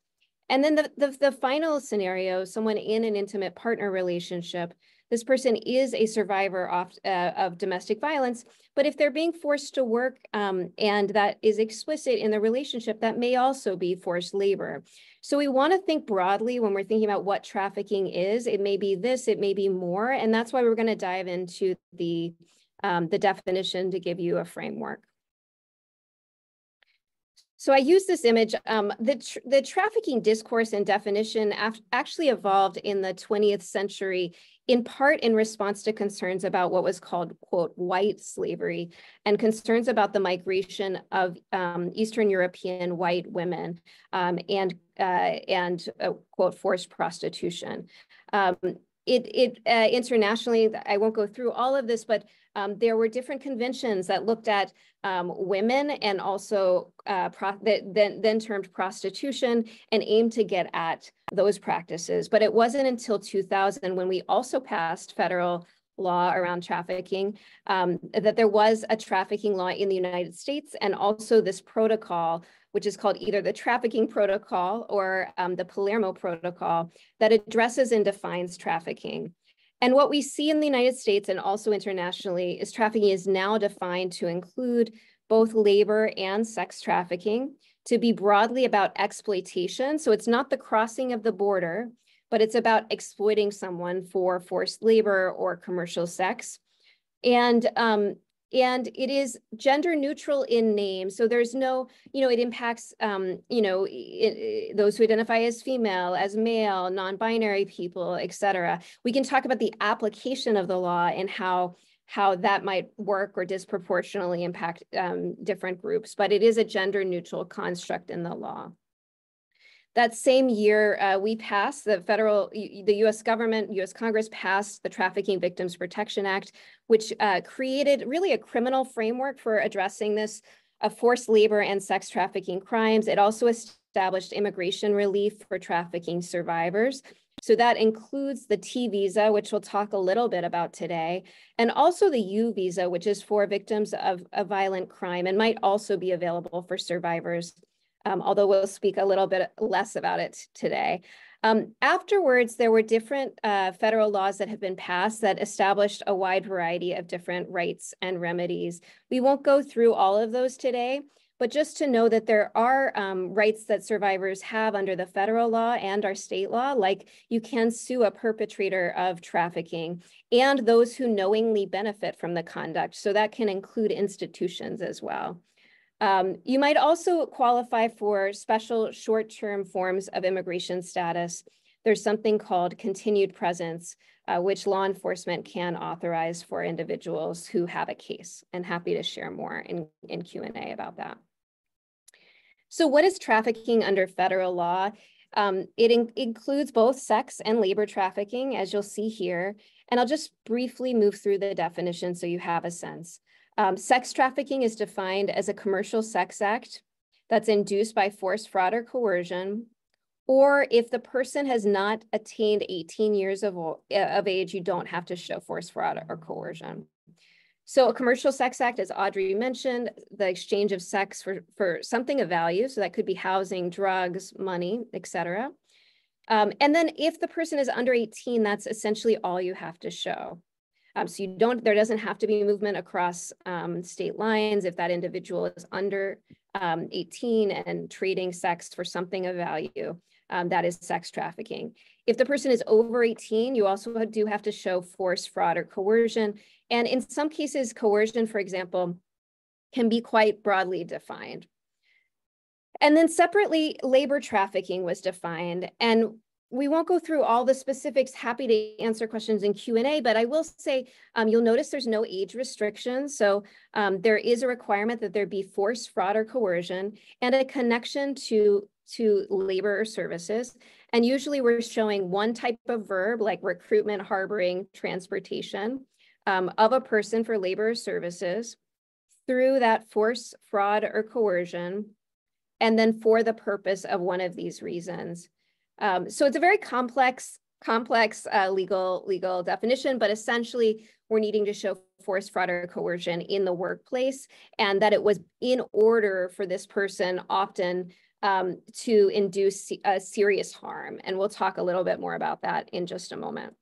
And then the final scenario, someone in an intimate partner relationship, this person is a survivor of domestic violence, but if they're being forced to work and that is explicit in the relationship, that may also be forced labor. So we want to think broadly when we're thinking about what trafficking is. It may be this, it may be more, and that's why we're going to dive into the definition to give you a framework. So I use this image. The trafficking discourse and definition actually evolved in the 20th century, in part in response to concerns about what was called, quote, white slavery, and concerns about the migration of Eastern European white women and quote, forced prostitution. Internationally, I won't go through all of this, but there were different conventions that looked at women and also then termed prostitution and aimed to get at those practices. But it wasn't until 2000 when we also passed federal law around trafficking that there was a trafficking law in the United States, and also this protocol, which is called either the Trafficking Protocol or the Palermo Protocol, that addresses and defines trafficking. And what we see in the United States and also internationally is trafficking is now defined to include both labor and sex trafficking, to be broadly about exploitation. So it's not the crossing of the border, but it's about exploiting someone for forced labor or commercial sex. And it is gender neutral in name. So there's no, it impacts, those who identify as female, as male, non-binary people, et cetera. We can talk about the application of the law and how that might work or disproportionately impact different groups, but it is a gender neutral construct in the law. That same year, we passed the US government, US Congress passed the Trafficking Victims Protection Act, which created really a criminal framework for addressing this of forced labor and sex trafficking crimes. It also established immigration relief for trafficking survivors. So that includes the T visa, which we'll talk a little bit about today, and also the U visa, which is for victims of a violent crime and might also be available for survivors, although we'll speak a little bit less about it today. Afterwards, there were different federal laws that have been passed that established a wide variety of different rights and remedies. We won't go through all of those today, but just to know that there are rights that survivors have under the federal law and our state law, like you can sue a perpetrator of trafficking and those who knowingly benefit from the conduct. So that can include institutions as well. You might also qualify for special short-term forms of immigration status. There's something called continued presence, which law enforcement can authorize for individuals who have a case, and happy to share more in Q&A about that. So what is trafficking under federal law? It includes both sex and labor trafficking, as you'll see here. And I'll just briefly move through the definition so you have a sense. Sex trafficking is defined as a commercial sex act that's induced by force, fraud, or coercion, or if the person has not attained 18 years of age, you don't have to show force, fraud, or coercion. So a commercial sex act, as Audrey mentioned, the exchange of sex for something of value. So that could be housing, drugs, money, etc. And then if the person is under 18, that's essentially all you have to show. So there doesn't have to be movement across state lines if that individual is under 18 and trading sex for something of value. That is sex trafficking. If the person is over 18, you also do have to show force, fraud, or coercion. And in some cases, coercion, for example, can be quite broadly defined. And then separately, labor trafficking was defined. And we won't go through all the specifics, happy to answer questions in Q&A, but I will say, you'll notice there's no age restrictions. So there is a requirement that there be force, fraud, or coercion, and a connection to labor or services. And usually we're showing one type of verb like recruitment, harboring, transportation of a person for labor or services through that force, fraud, or coercion, and then for the purpose of one of these reasons. So it's a very complex legal definition, but essentially we're needing to show force, fraud, or coercion in the workplace, and that it was in order for this person often to induce serious harm. And we'll talk a little bit more about that in just a moment.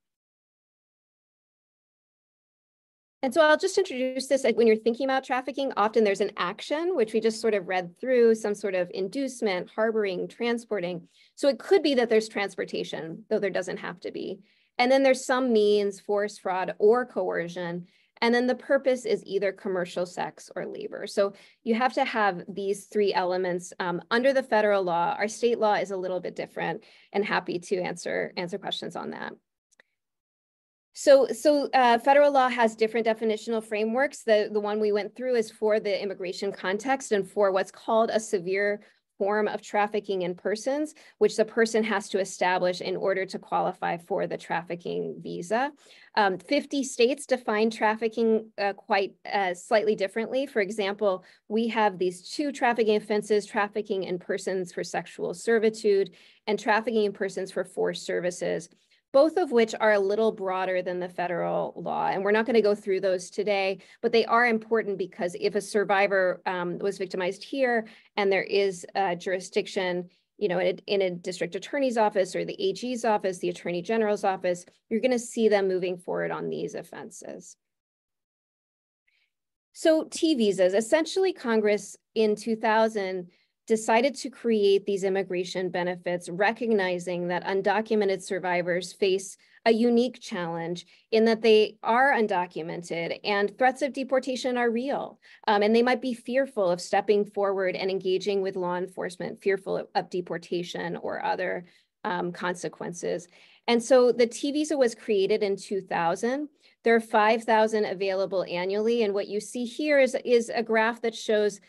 And so I'll just introduce this. When you're thinking about trafficking, often there's an action, which we just sort of read through, some sort of inducement, harboring, transporting. So it could be that there's transportation, though there doesn't have to be. And then there's some means, force, fraud, or coercion. And then the purpose is either commercial sex or labor. So you have to have these three elements under the federal law. Our state law is a little bit different, and happy to answer questions on that. So federal law has different definitional frameworks. The one we went through is for the immigration context and for what's called a severe form of trafficking in persons, which the person has to establish in order to qualify for the trafficking visa. 50 states define trafficking quite slightly differently. For example, we have these two trafficking offenses: trafficking in persons for sexual servitude and trafficking in persons for forced services, both of which are a little broader than the federal law. And we're not going to go through those today, but they are important because if a survivor was victimized here and there is a jurisdiction, you know, in a district attorney's office or the AG's office, the attorney general's office, you're going to see them moving forward on these offenses. So T visas, essentially Congress in 2000 decided to create these immigration benefits, recognizing that undocumented survivors face a unique challenge in that they are undocumented and threats of deportation are real. And they might be fearful of stepping forward and engaging with law enforcement, fearful of deportation or other consequences. And so the T visa was created in 2000. There are 5,000 available annually. And what you see here is a graph that shows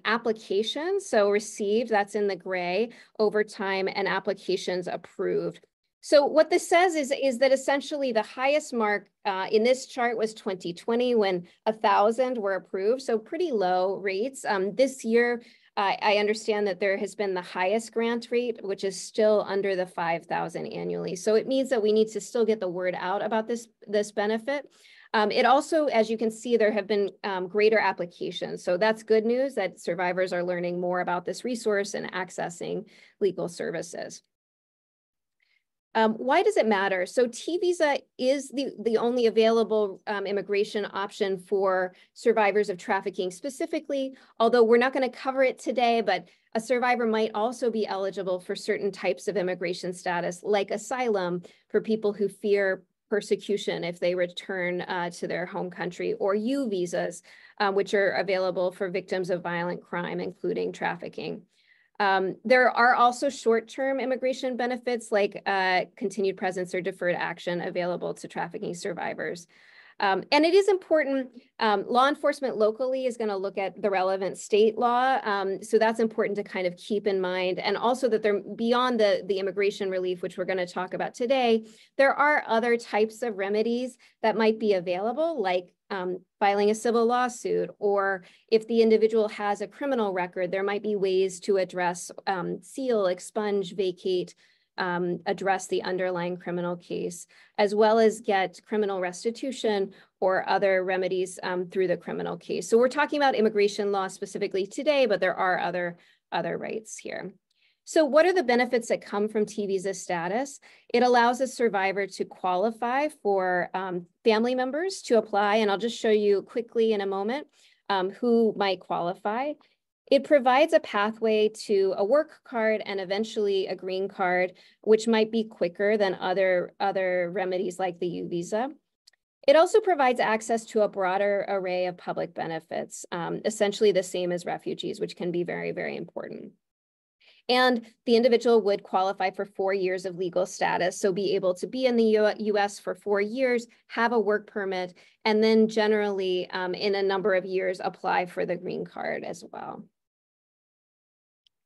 applications, so received, that's in the gray, over time, and applications approved. So what this says is that essentially the highest mark in this chart was 2020 when 1,000 were approved, so pretty low rates. This year, I understand that there has been the highest grant rate, which is still under the 5,000 annually. So it means that we need to still get the word out about this benefit. It also, as you can see, there have been greater applications. So that's good news that survivors are learning more about this resource and accessing legal services. Why does it matter? So T-Visa is the only available immigration option for survivors of trafficking specifically, although we're not going to cover it today, but a survivor might also be eligible for certain types of immigration status, like asylum for people who fear persecution if they return to their home country, or U visas, which are available for victims of violent crime, including trafficking. There are also short-term immigration benefits like continued presence or deferred action available to trafficking survivors. And it is important, law enforcement locally is going to look at the relevant state law. So that's important to kind of keep in mind. And also that they're beyond the immigration relief, which we're going to talk about today, there are other types of remedies that might be available, like filing a civil lawsuit, or if the individual has a criminal record, there might be ways to address, seal, expunge, vacate, address the underlying criminal case, as well as get criminal restitution or other remedies through the criminal case. So we're talking about immigration law specifically today, but there are other rights here. So what are the benefits that come from T-Visa status? It allows a survivor to qualify for family members to apply, and I'll just show you quickly in a moment who might qualify. It provides a pathway to a work card and eventually a green card, which might be quicker than other remedies like the U visa. It also provides access to a broader array of public benefits, essentially the same as refugees, which can be very, very important. And the individual would qualify for 4 years of legal status, so be able to be in the US for 4 years, have a work permit, and then generally in a number of years apply for the green card as well.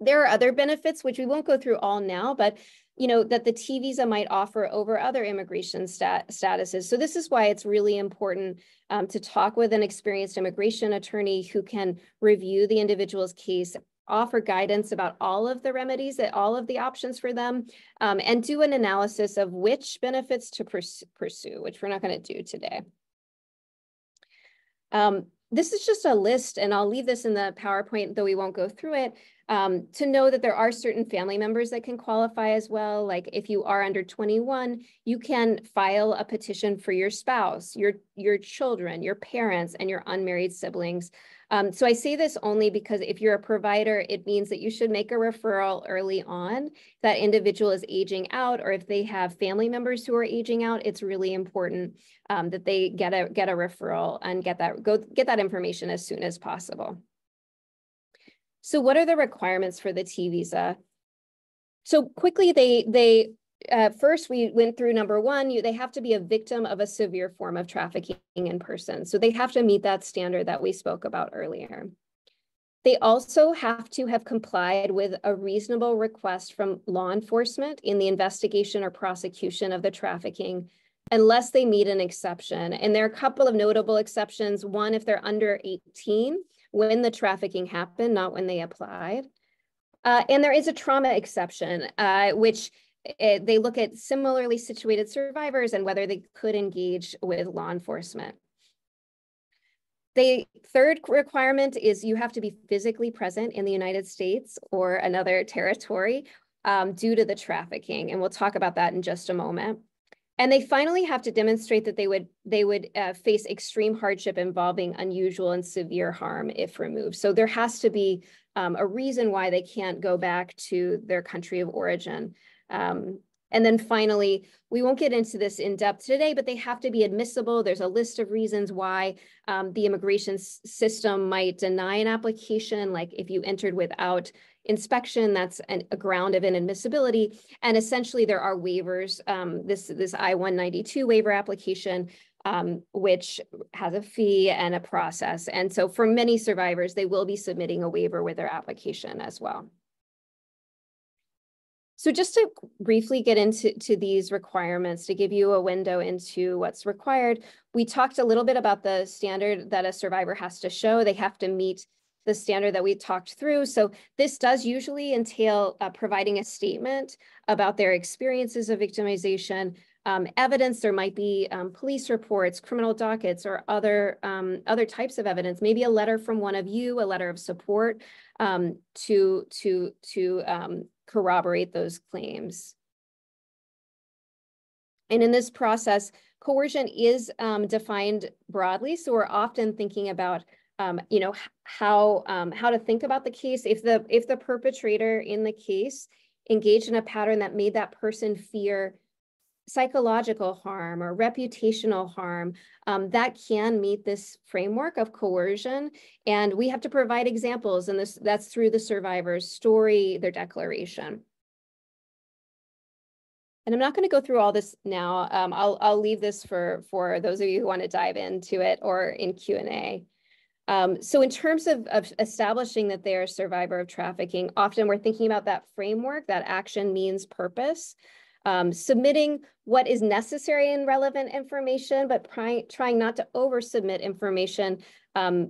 There are other benefits, which we won't go through all now, but that the T-Visa might offer over other immigration statuses. So this is why it's really important to talk with an experienced immigration attorney who can review the individual's case, offer guidance about all of the remedies, all of the options for them, and do an analysis of which benefits to pursue, which we're not going to do today. This is just a list, and I'll leave this in the PowerPoint, though we won't go through it, to know that there are certain family members that can qualify as well. Like if you are under 21, you can file a petition for your spouse, your children, your parents, and your unmarried siblings. So I say this only because if you're a provider, it means that you should make a referral early on. That individual is aging out, or if they have family members who are aging out, it's really important that they get a referral and get that information as soon as possible. So what are the requirements for the T-Visa? So quickly, first, we went through number one, they have to be a victim of a severe form of trafficking in person. So they have to meet that standard that we spoke about earlier. They also have to have complied with a reasonable request from law enforcement in the investigation or prosecution of the trafficking, unless they meet an exception. And there are a couple of notable exceptions. One, if they're under 18, when the trafficking happened, not when they applied. And there is a trauma exception, which they look at similarly situated survivors and whether they could engage with law enforcement. The third requirement is you have to be physically present in the United States or another territory due to the trafficking. And we'll talk about that in just a moment. And they finally have to demonstrate that they would face extreme hardship involving unusual and severe harm if removed. So there has to be a reason why they can't go back to their country of origin. And then finally, we won't get into this in depth today, but they have to be admissible. There's a list of reasons why the immigration system might deny an application, like if you entered without inspection, that's a ground of inadmissibility. And essentially there are waivers, this I-192 waiver application, which has a fee and a process. And so for many survivors, they will be submitting a waiver with their application as well. So just to briefly get into these requirements, to give you a window into what's required, we talked a little bit about the standard that a survivor has to show. They have to meet the standard that we talked through. So this does usually entail providing a statement about their experiences of victimization, evidence. There might be police reports, criminal dockets, or other types of evidence, maybe a letter from one of you, a letter of support to corroborate those claims. And in this process, coercion is defined broadly. So we're often thinking about, you know, how to think about the case. If the perpetrator in the case engaged in a pattern that made that person fear psychological harm or reputational harm, that can meet this framework of coercion. And we have to provide examples, and that's through the survivor's story, their declaration. And I'm not going to go through all this now. I'll leave this for those of you who want to dive into it or in Q&A. So in terms of establishing that they're a survivor of trafficking, often we're thinking about that framework, that action means purpose. Submitting what is necessary and relevant information, but trying not to oversubmit information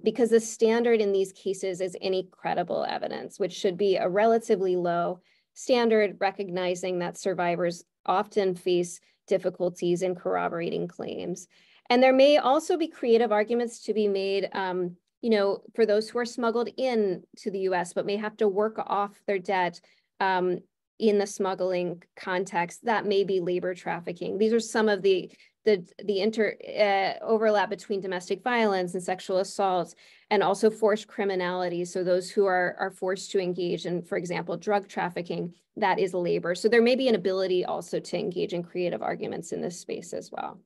because the standard in these cases is any credible evidence, which should be a relatively low standard, recognizing that survivors often face difficulties in corroborating claims. And there may also be creative arguments to be made, you know, for those who are smuggled in to the US, but may have to work off their debt in the smuggling context. That may be labor trafficking. These are some of the overlap between domestic violence and sexual assault, and also forced criminality. So those who are forced to engage in, for example, drug trafficking, that is labor. So there may be an ability also to engage in creative arguments in this space as well.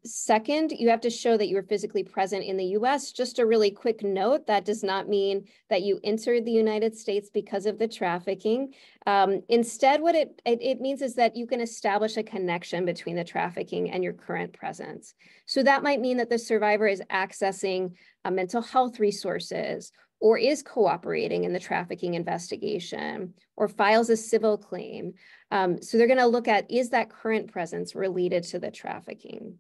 Second, you have to show that you were physically present in the US. Just a really quick note, that does not mean that you entered the United States because of the trafficking. Instead, what it means is that you can establish a connection between the trafficking and your current presence. So that might mean that the survivor is accessing mental health resources, or is cooperating in the trafficking investigation, or files a civil claim. So they're going to look at, is that current presence related to the trafficking?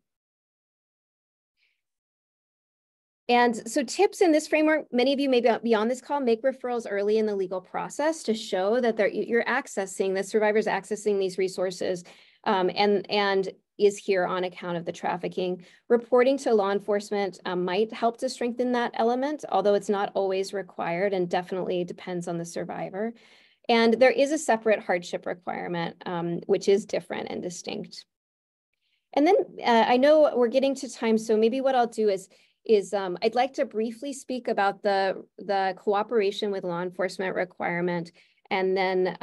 And so tips in this framework, many of you may be on this call, make referrals early in the legal process to show that you're accessing, the survivor's accessing these resources and is here on account of the trafficking. Reporting to law enforcement might help to strengthen that element, although it's not always required and definitely depends on the survivor. And there is a separate hardship requirement, which is different and distinct. And then I know we're getting to time, so maybe what I'll do is I'd like to briefly speak about the cooperation with law enforcement requirement, and then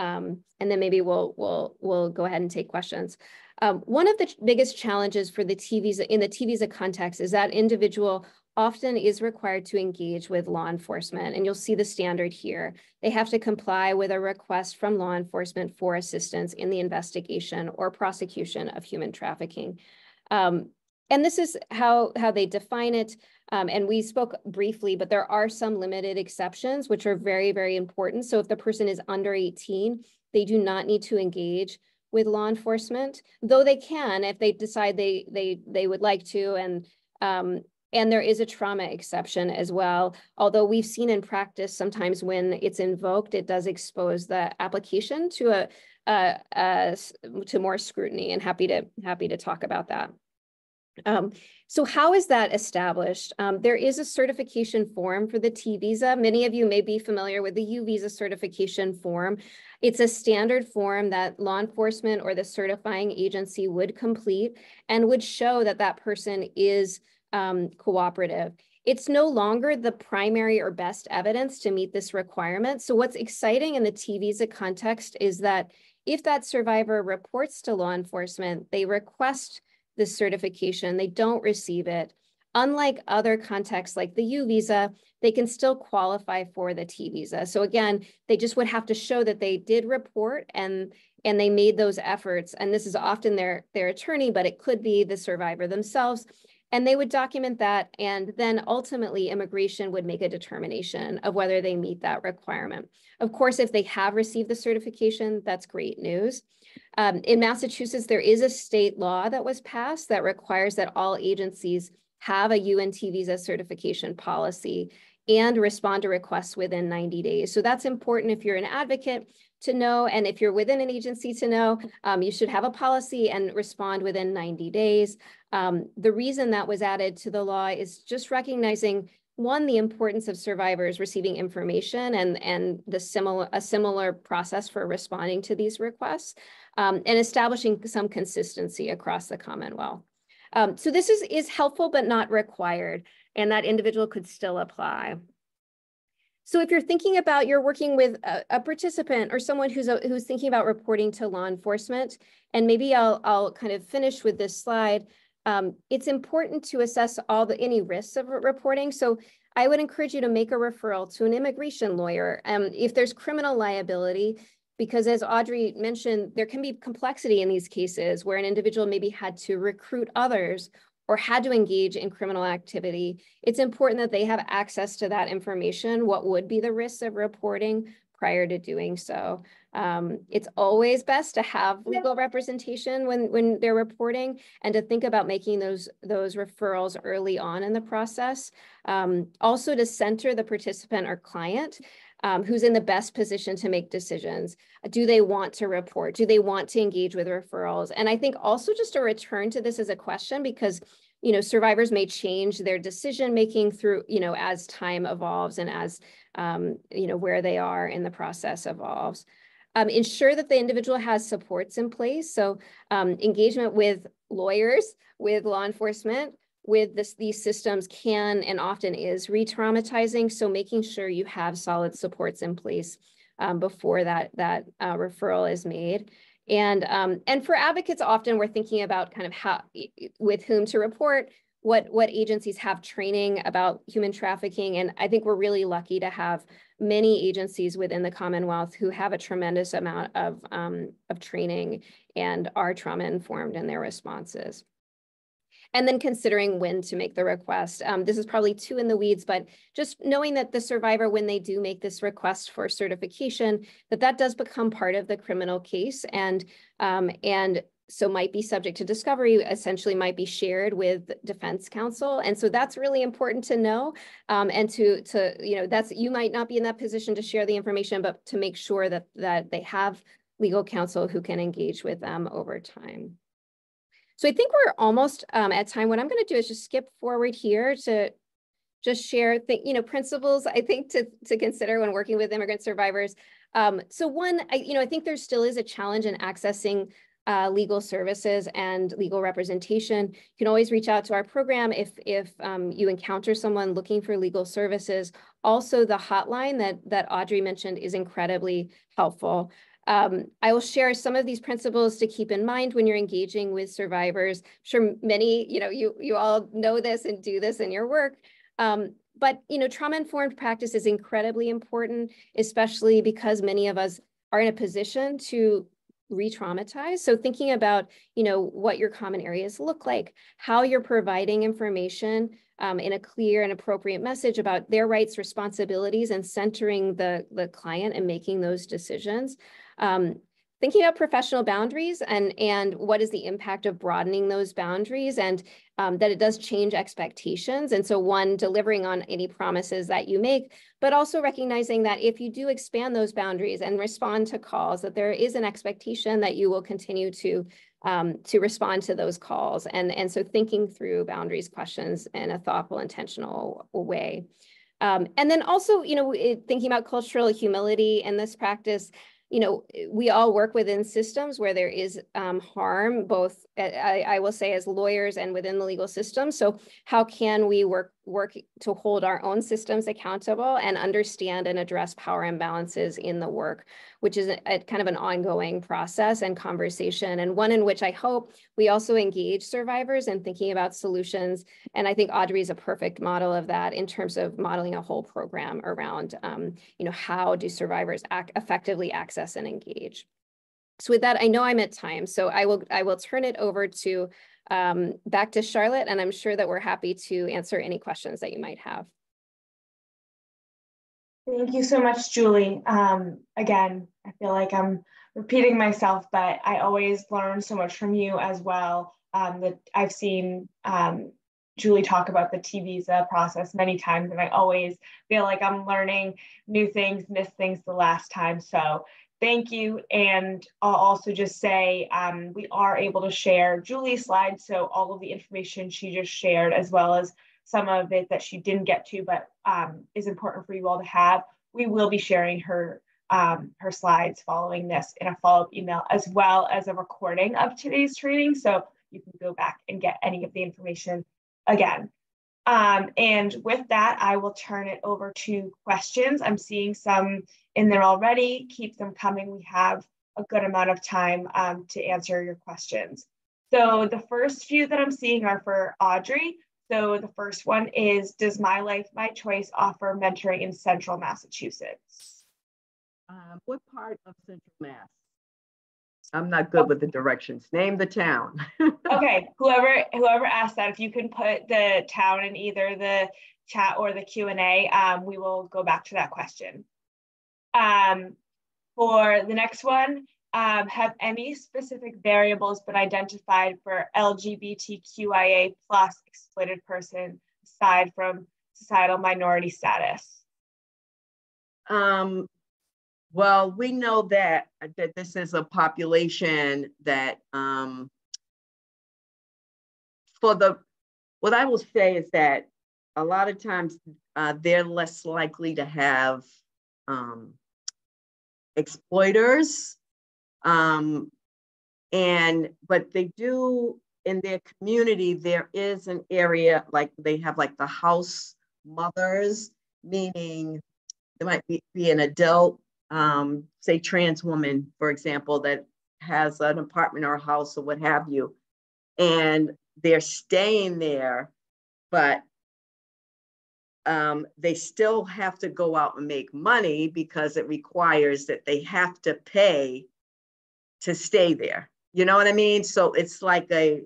maybe we'll go ahead and take questions. One of the biggest challenges for the T visa in the T visa context is that individual often is required to engage with law enforcement, and you'll see the standard here. They have to comply with a request from law enforcement for assistance in the investigation or prosecution of human trafficking. And this is how they define it. And we spoke briefly, but there are some limited exceptions, which are very, very important. So if the person is under 18, they do not need to engage with law enforcement, though they can if they decide they would like to. And there is a trauma exception as well. Although we've seen in practice, sometimes when it's invoked, it does expose the application to more scrutiny, and happy to talk about that. So how is that established? There is a certification form for the T visa. Many of you may be familiar with the U visa certification form. It's a standard form that law enforcement or the certifying agency would complete and would show that that person is cooperative. It's no longer the primary or best evidence to meet this requirement. So what's exciting in the T visa context is that if that survivor reports to law enforcement, they request this certification, they don't receive it. Unlike other contexts like the U visa, they can still qualify for the T visa. So again, they just would have to show that they did report and they made those efforts. And this is often their attorney, but it could be the survivor themselves. And they would document that, and then ultimately immigration would make a determination of whether they meet that requirement. Of course, if they have received the certification, that's great news. In Massachusetts, there is a state law that was passed that requires that all agencies have a UNT visa certification policy and respond to requests within 90 days. So that's important if you're an advocate to know, and if you're within an agency to know, you should have a policy and respond within 90 days. The reason that was added to the law is just recognizing, one, the importance of survivors receiving information and a similar process for responding to these requests, and establishing some consistency across the Commonwealth. So this is helpful but not required, and that individual could still apply. So if you're thinking about, you're working with a participant or someone who's thinking about reporting to law enforcement, and maybe I'll kind of finish with this slide. It's important to assess any risks of reporting. So I would encourage you to make a referral to an immigration lawyer if there's criminal liability, because as Audrey mentioned, there can be complexity in these cases where an individual maybe had to recruit others or had to engage in criminal activity. It's important that they have access to that information, what would be the risks of reporting prior to doing so. It's always best to have legal representation when they're reporting, and to think about making those referrals early on in the process. Also to center the participant or client who's in the best position to make decisions. Do they want to report? Do they want to engage with referrals? And I think also just to return to this as a question, because survivors may change their decision-making through, as time evolves and as, where they are in the process evolves. Ensure that the individual has supports in place. So engagement with lawyers, with law enforcement, with these systems can and often is re-traumatizing. So making sure you have solid supports in place before that referral is made. And for advocates, often we're thinking about kind of with whom to report, what agencies have training about human trafficking. And I think we're really lucky to have many agencies within the Commonwealth who have a tremendous amount of training and are trauma-informed in their responses. And then considering when to make the request. This is probably too in the weeds, but just knowing that the survivor, when they do make this request for certification, that does become part of the criminal case, and so might be subject to discovery, essentially might be shared with defense counsel. And so that's really important to know, and you might not be in that position to share the information, but to make sure that they have legal counsel who can engage with them over time. So I think we're almost at time. What I'm going to do is just skip forward here to just share principles, I think, to consider when working with immigrant survivors. So one, I think there still is a challenge in accessing legal services and legal representation. You can always reach out to our program if you encounter someone looking for legal services. Also, the hotline that Audrey mentioned is incredibly helpful. I will share some of these principles to keep in mind when you're engaging with survivors. I'm sure many, you all know this and do this in your work. But trauma-informed practice is incredibly important, especially because many of us are in a position to re-traumatize. So thinking about, what your common areas look like, how you're providing information in a clear and appropriate message about their rights, responsibilities, and centering the client and making those decisions. Thinking about professional boundaries and what is the impact of broadening those boundaries, and that it does change expectations. And so one, delivering on any promises that you make, but also recognizing that if you do expand those boundaries and respond to calls, that there is an expectation that you will continue to respond to those calls. And so thinking through boundaries questions in a thoughtful, intentional way. And then also, thinking about cultural humility in this practice. We all work within systems where there is harm, both, I will say, as lawyers and within the legal system. So how can we work to hold our own systems accountable and understand and address power imbalances in the work, which is a kind of an ongoing process and conversation, and one in which I hope we also engage survivors in thinking about solutions. And I think Audrey is a perfect model of that in terms of modeling a whole program around, how do survivors effectively access and engage. So with that, I know I'm at time, so I will turn it over to Back to Charlotte, and I'm sure that we're happy to answer any questions that you might have. Thank you so much, Julie. Again, I feel like I'm repeating myself, but I always learn so much from you as well. That I've seen Julie talk about the T visa process many times, and I always feel like I'm learning new things, missed things the last time. So thank you. And I'll also just say we are able to share Julie's slides, so all of the information she just shared, as well as some of it that she didn't get to, but is important for you all to have. We will be sharing her slides following this in a follow-up email, as well as a recording of today's training, so you can go back and get any of the information again. And with that, I will turn it over to questions. I'm seeing some in there already. Keep them coming. We have a good amount of time to answer your questions. So the first few that I'm seeing are for Audrey. So the first one is, does My Life, My Choice offer mentoring in Central Massachusetts? What part of Central Mass? I'm not good with the directions. Name the town. Okay, whoever asked that, if you can put the town in either the chat or the Q&A, we will go back to that question. For the next one, have any specific variables been identified for LGBTQIA+ exploited person aside from societal minority status? Well, we know that this is a population that what I will say is that a lot of times they're less likely to have exploiters, but they do, in their community, there is an area, like they have like the house mothers, meaning there might be an adult, say trans woman, for example, that has an apartment or a house or what have you, and they're staying there, but they still have to go out and make money because it requires that they have to pay to stay there. You know what I mean? So it's like it's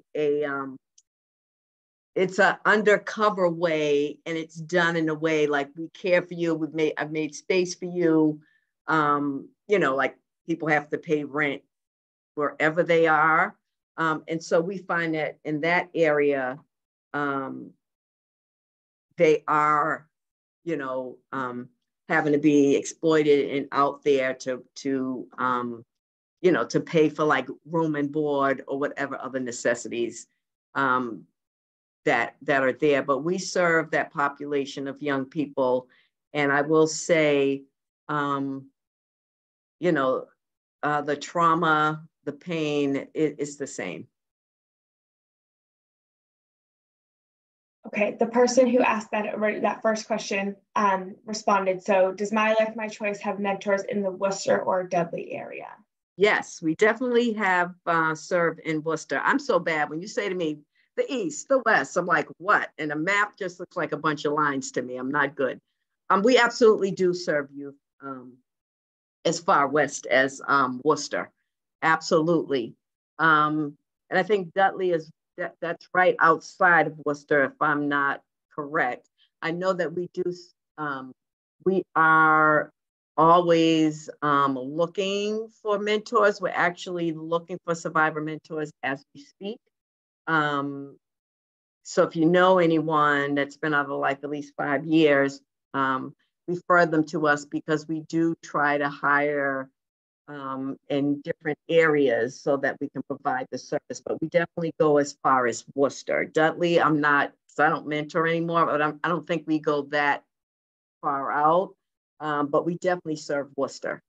an undercover way, and it's done in a way like, we care for you. I've made space for you. You know, like people have to pay rent wherever they are. And so we find that in that area, they are, you know, having to be exploited and out there to you know, to pay for like room and board or whatever other necessities that are there. But we serve that population of young people, and I will say, you know, the trauma, the pain is the same. Okay, the person who asked that first question responded. So does My Life, My Choice have mentors in the Worcester or Dudley area? Yes, we definitely have served in Worcester. I'm so bad when you say to me, the East, the West, I'm like, what? And a map just looks like a bunch of lines to me. I'm not good. We absolutely do serve youth as far west as Worcester. Absolutely. And I think Dudley is, that's right outside of Worcester, if I'm not correct. I know that we do, we are always looking for mentors. We're actually looking for survivor mentors as we speak. So if you know anyone that's been out of life at least 5 years, refer them to us, because we do try to hire in different areas so that we can provide the service. But we definitely go as far as Worcester. Dudley, I'm not, so I don't mentor anymore, but I don't think we go that far out. But we definitely serve Worcester.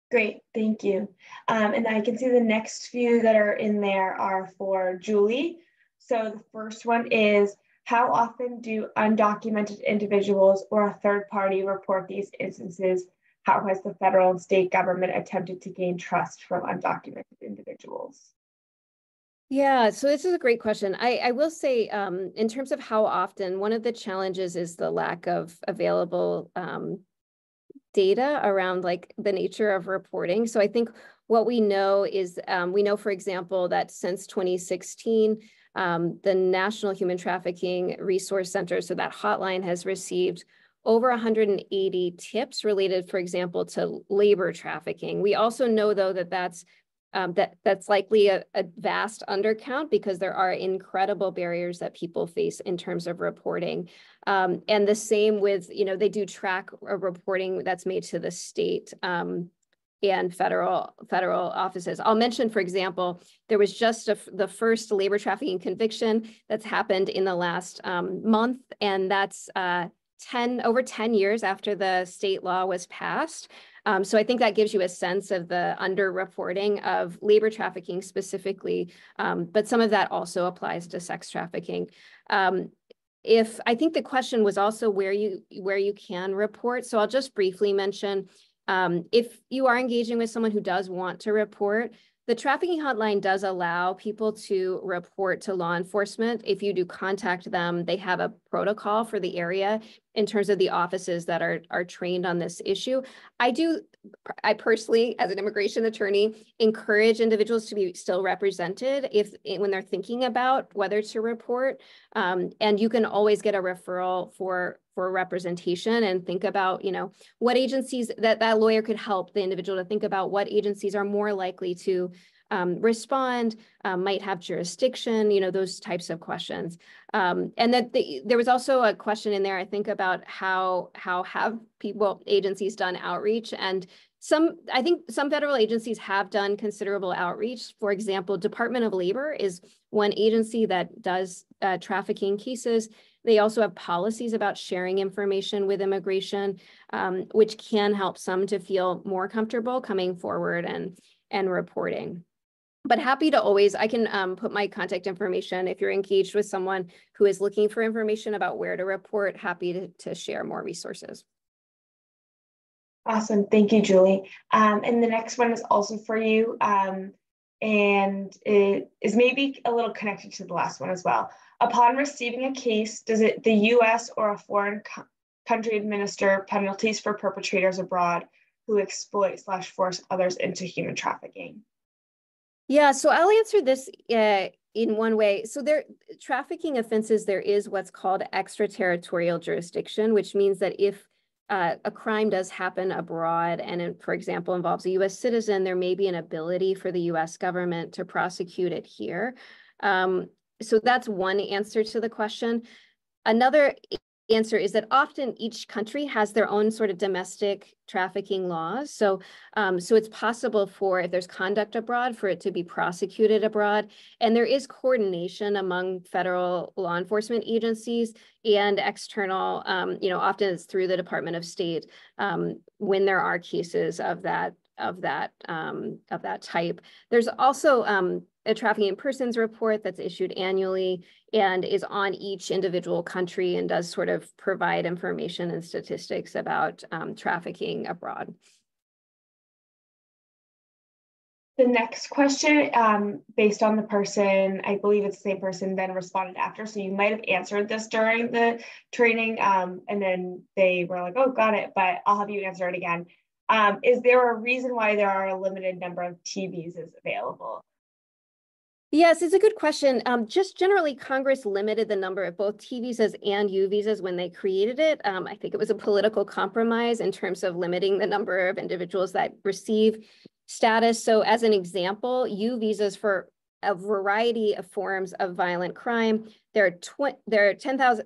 Great, thank you. And I can see the next few that are in there are for Julie. So the first one is, how often do undocumented individuals or a third party report these instances? How has the federal and state government attempted to gain trust from undocumented individuals? Yeah, so this is a great question. I will say, in terms of how often, one of the challenges is the lack of available data around like the nature of reporting. So I think what we know is, we know, for example, that since 2016, the National Human Trafficking Resource Center, so that hotline, has received over 180 tips related, for example, to labor trafficking. We also know, though, that that's likely a vast undercount because there are incredible barriers that people face in terms of reporting. And the same with, they do track reporting that's made to the state and federal offices. I'll mention, for example, there was just the first labor trafficking conviction that's happened in the last month, and that's over 10 years after the state law was passed. So I think that gives you a sense of the underreporting of labor trafficking specifically, but some of that also applies to sex trafficking. I think the question was also where you can report. So I'll just briefly mention, if you are engaging with someone who does want to report, the trafficking hotline does allow people to report to law enforcement. If you do contact them, they have a protocol for the area in terms of the offices that are trained on this issue. I personally, as an immigration attorney, encourage individuals to be still represented when they're thinking about whether to report. And you can always get a referral for representation and think about, what agencies that lawyer could help the individual to think about what agencies are more likely to respond, might have jurisdiction, those types of questions. And that there was also a question in there, I think, about how have agencies done outreach, and I think some federal agencies have done considerable outreach. For example, Department of Labor is one agency that does trafficking cases. They also have policies about sharing information with immigration, which can help some to feel more comfortable coming forward and reporting. But happy to I can put my contact information if you're engaged with someone who is looking for information about where to report, happy to share more resources. Awesome, thank you, Julie. And the next one is also for you, and it is maybe a little connected to the last one as well. Upon receiving a case, does the U.S. or a foreign country administer penalties for perpetrators abroad who exploit/force others into human trafficking? Yeah, so I'll answer this in one way. So trafficking offenses, there is what's called extraterritorial jurisdiction, which means that if a crime does happen abroad and it, for example, involves a U.S. citizen, there may be an ability for the U.S. government to prosecute it here. So that's one answer to the question. Another answer is that often each country has their own sort of domestic trafficking laws. So it's possible if there's conduct abroad, for it to be prosecuted abroad. And there is coordination among federal law enforcement agencies and external, often it's through the Department of State when there are cases of that type. There's also a trafficking in persons report that's issued annually and is on each individual country and does sort of provide information and statistics about trafficking abroad. The next question, based on the person, I believe it's the same person, then responded after. So you might have answered this during the training, and then they were like, oh, got it, but I'll have you answer it again. Is there a reason why there are a limited number of T visas available? Yes, it's a good question. Just generally, Congress limited the number of both T visas and U visas when they created it. I think it was a political compromise in terms of limiting the number of individuals that receive status. So as an example, U visas for a variety of forms of violent crime, there are 10,000,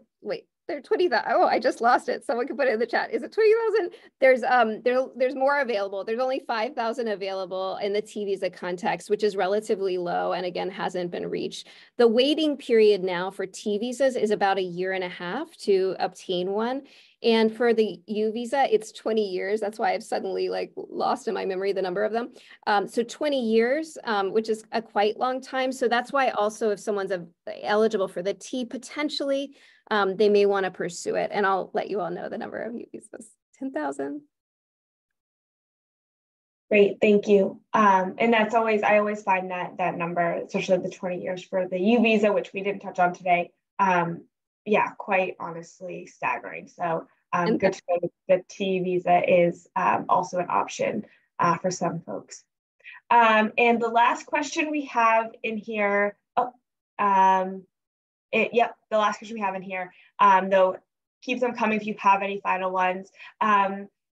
there are 20,000. Oh, I just lost it. Someone can put it in the chat. Is it 20,000? There's more available. There's only 5,000 available in the T visa context, which is relatively low and again hasn't been reached. The waiting period now for T visas is about 1.5 years to obtain one. And for the U visa, it's 20 years. That's why I've suddenly lost in my memory the number of them. So 20 years, which is a quite long time. So that's why also if someone's eligible for the T, potentially they may want to pursue it. And I'll let you all know the number of U visas, 10,000. Great, thank you. And I always find that number, especially the 20 years for the U visa, which we didn't touch on today, yeah, quite honestly staggering. So good to know that the T visa is also an option for some folks. And the last question we have in here, the last question we have in here, though, keep them coming if you have any final ones,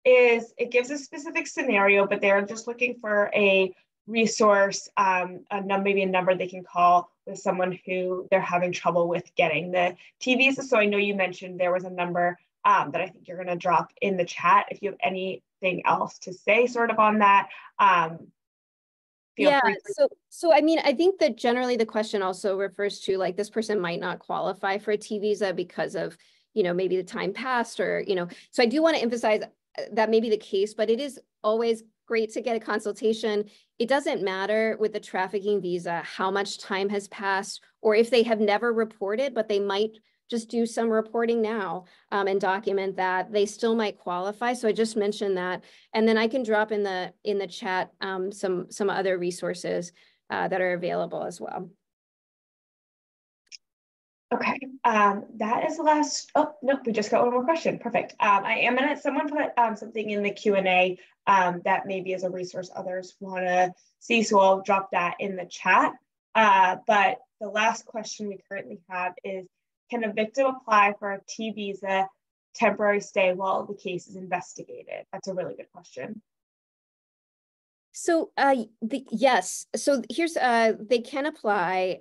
is it gives a specific scenario, but they're just looking for a resource, maybe a number they can call with someone who they're having trouble with getting the T visa. So I know you mentioned there was a number that I think you're going to drop in the chat. If you have anything else to say sort of on that, feel free. So I mean, I think that generally the question also refers to like this person might not qualify for a T visa because of, you know, maybe the time passed or, you know, so I do want to emphasize that may be the case, but it is always great to get a consultation. It doesn't matter with the trafficking visa how much time has passed or if they have never reported, but they might just do some reporting now and document that they still might qualify. So I just mentioned that, and then I can drop in the chat some other resources that are available as well. Okay, that is the last. Oh nope, we just got one more question. Perfect. I am gonna. Someone put something in the Q&A that maybe as a resource others want to see, so I'll drop that in the chat. But the last question we currently have is: can a victim apply for a T visa temporary stay while the case is investigated? That's a really good question. So yes, so here's they can apply.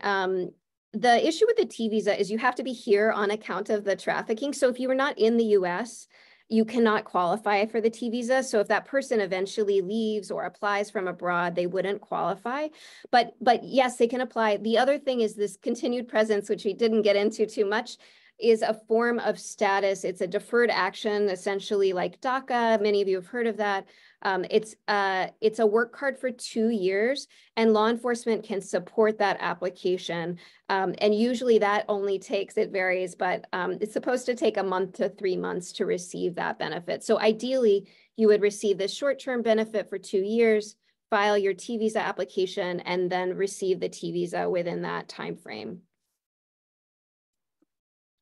The issue with the T visa is you have to be here on account of the trafficking. So if you were not in the US, you cannot qualify for the T visa. So if that person eventually leaves or applies from abroad, they wouldn't qualify. But yes, they can apply. The other thing is this continued presence, which we didn't get into too much, is a form of status. It's a deferred action, essentially like DACA. Many of you have heard of that. It's a work card for 2 years, and law enforcement can support that application. And usually that only takes, it varies, but it's supposed to take a month to 3 months to receive that benefit. So ideally, you would receive this short-term benefit for 2 years, file your T visa application, and then receive the T visa within that time frame.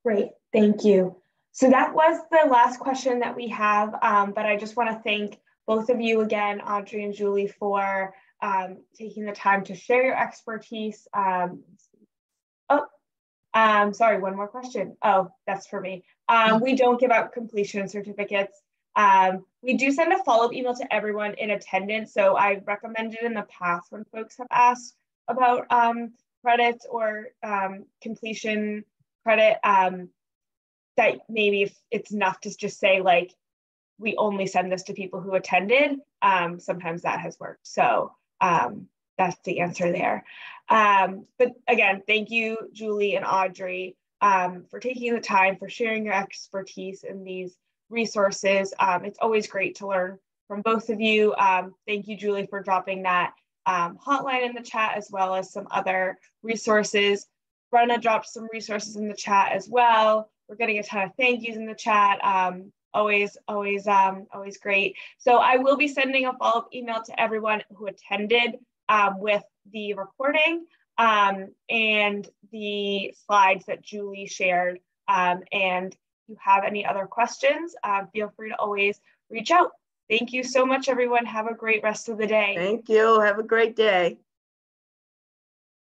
Great, thank you. So that was the last question that we have, but I just want to thank both of you again, Audrey and Julie, for taking the time to share your expertise. Sorry, one more question. Oh, that's for me. We don't give out completion certificates. We do send a follow-up email to everyone in attendance. So I recommended in the past when folks have asked about credits or completion credit, that maybe if it's enough to just say like, we only send this to people who attended. Sometimes that has worked. So that's the answer there. But again, thank you, Julie and Audrey, for taking the time, for sharing your expertise in these resources. It's always great to learn from both of you. Thank you, Julie, for dropping that hotline in the chat, as well as some other resources. Brenna dropped some resources in the chat as well. We're getting a ton of thank yous in the chat. Always great. So I will be sending a follow-up email to everyone who attended with the recording and the slides that Julie shared. And if you have any other questions, feel free to always reach out. Thank you so much, everyone. Have a great rest of the day. Thank you. Have a great day.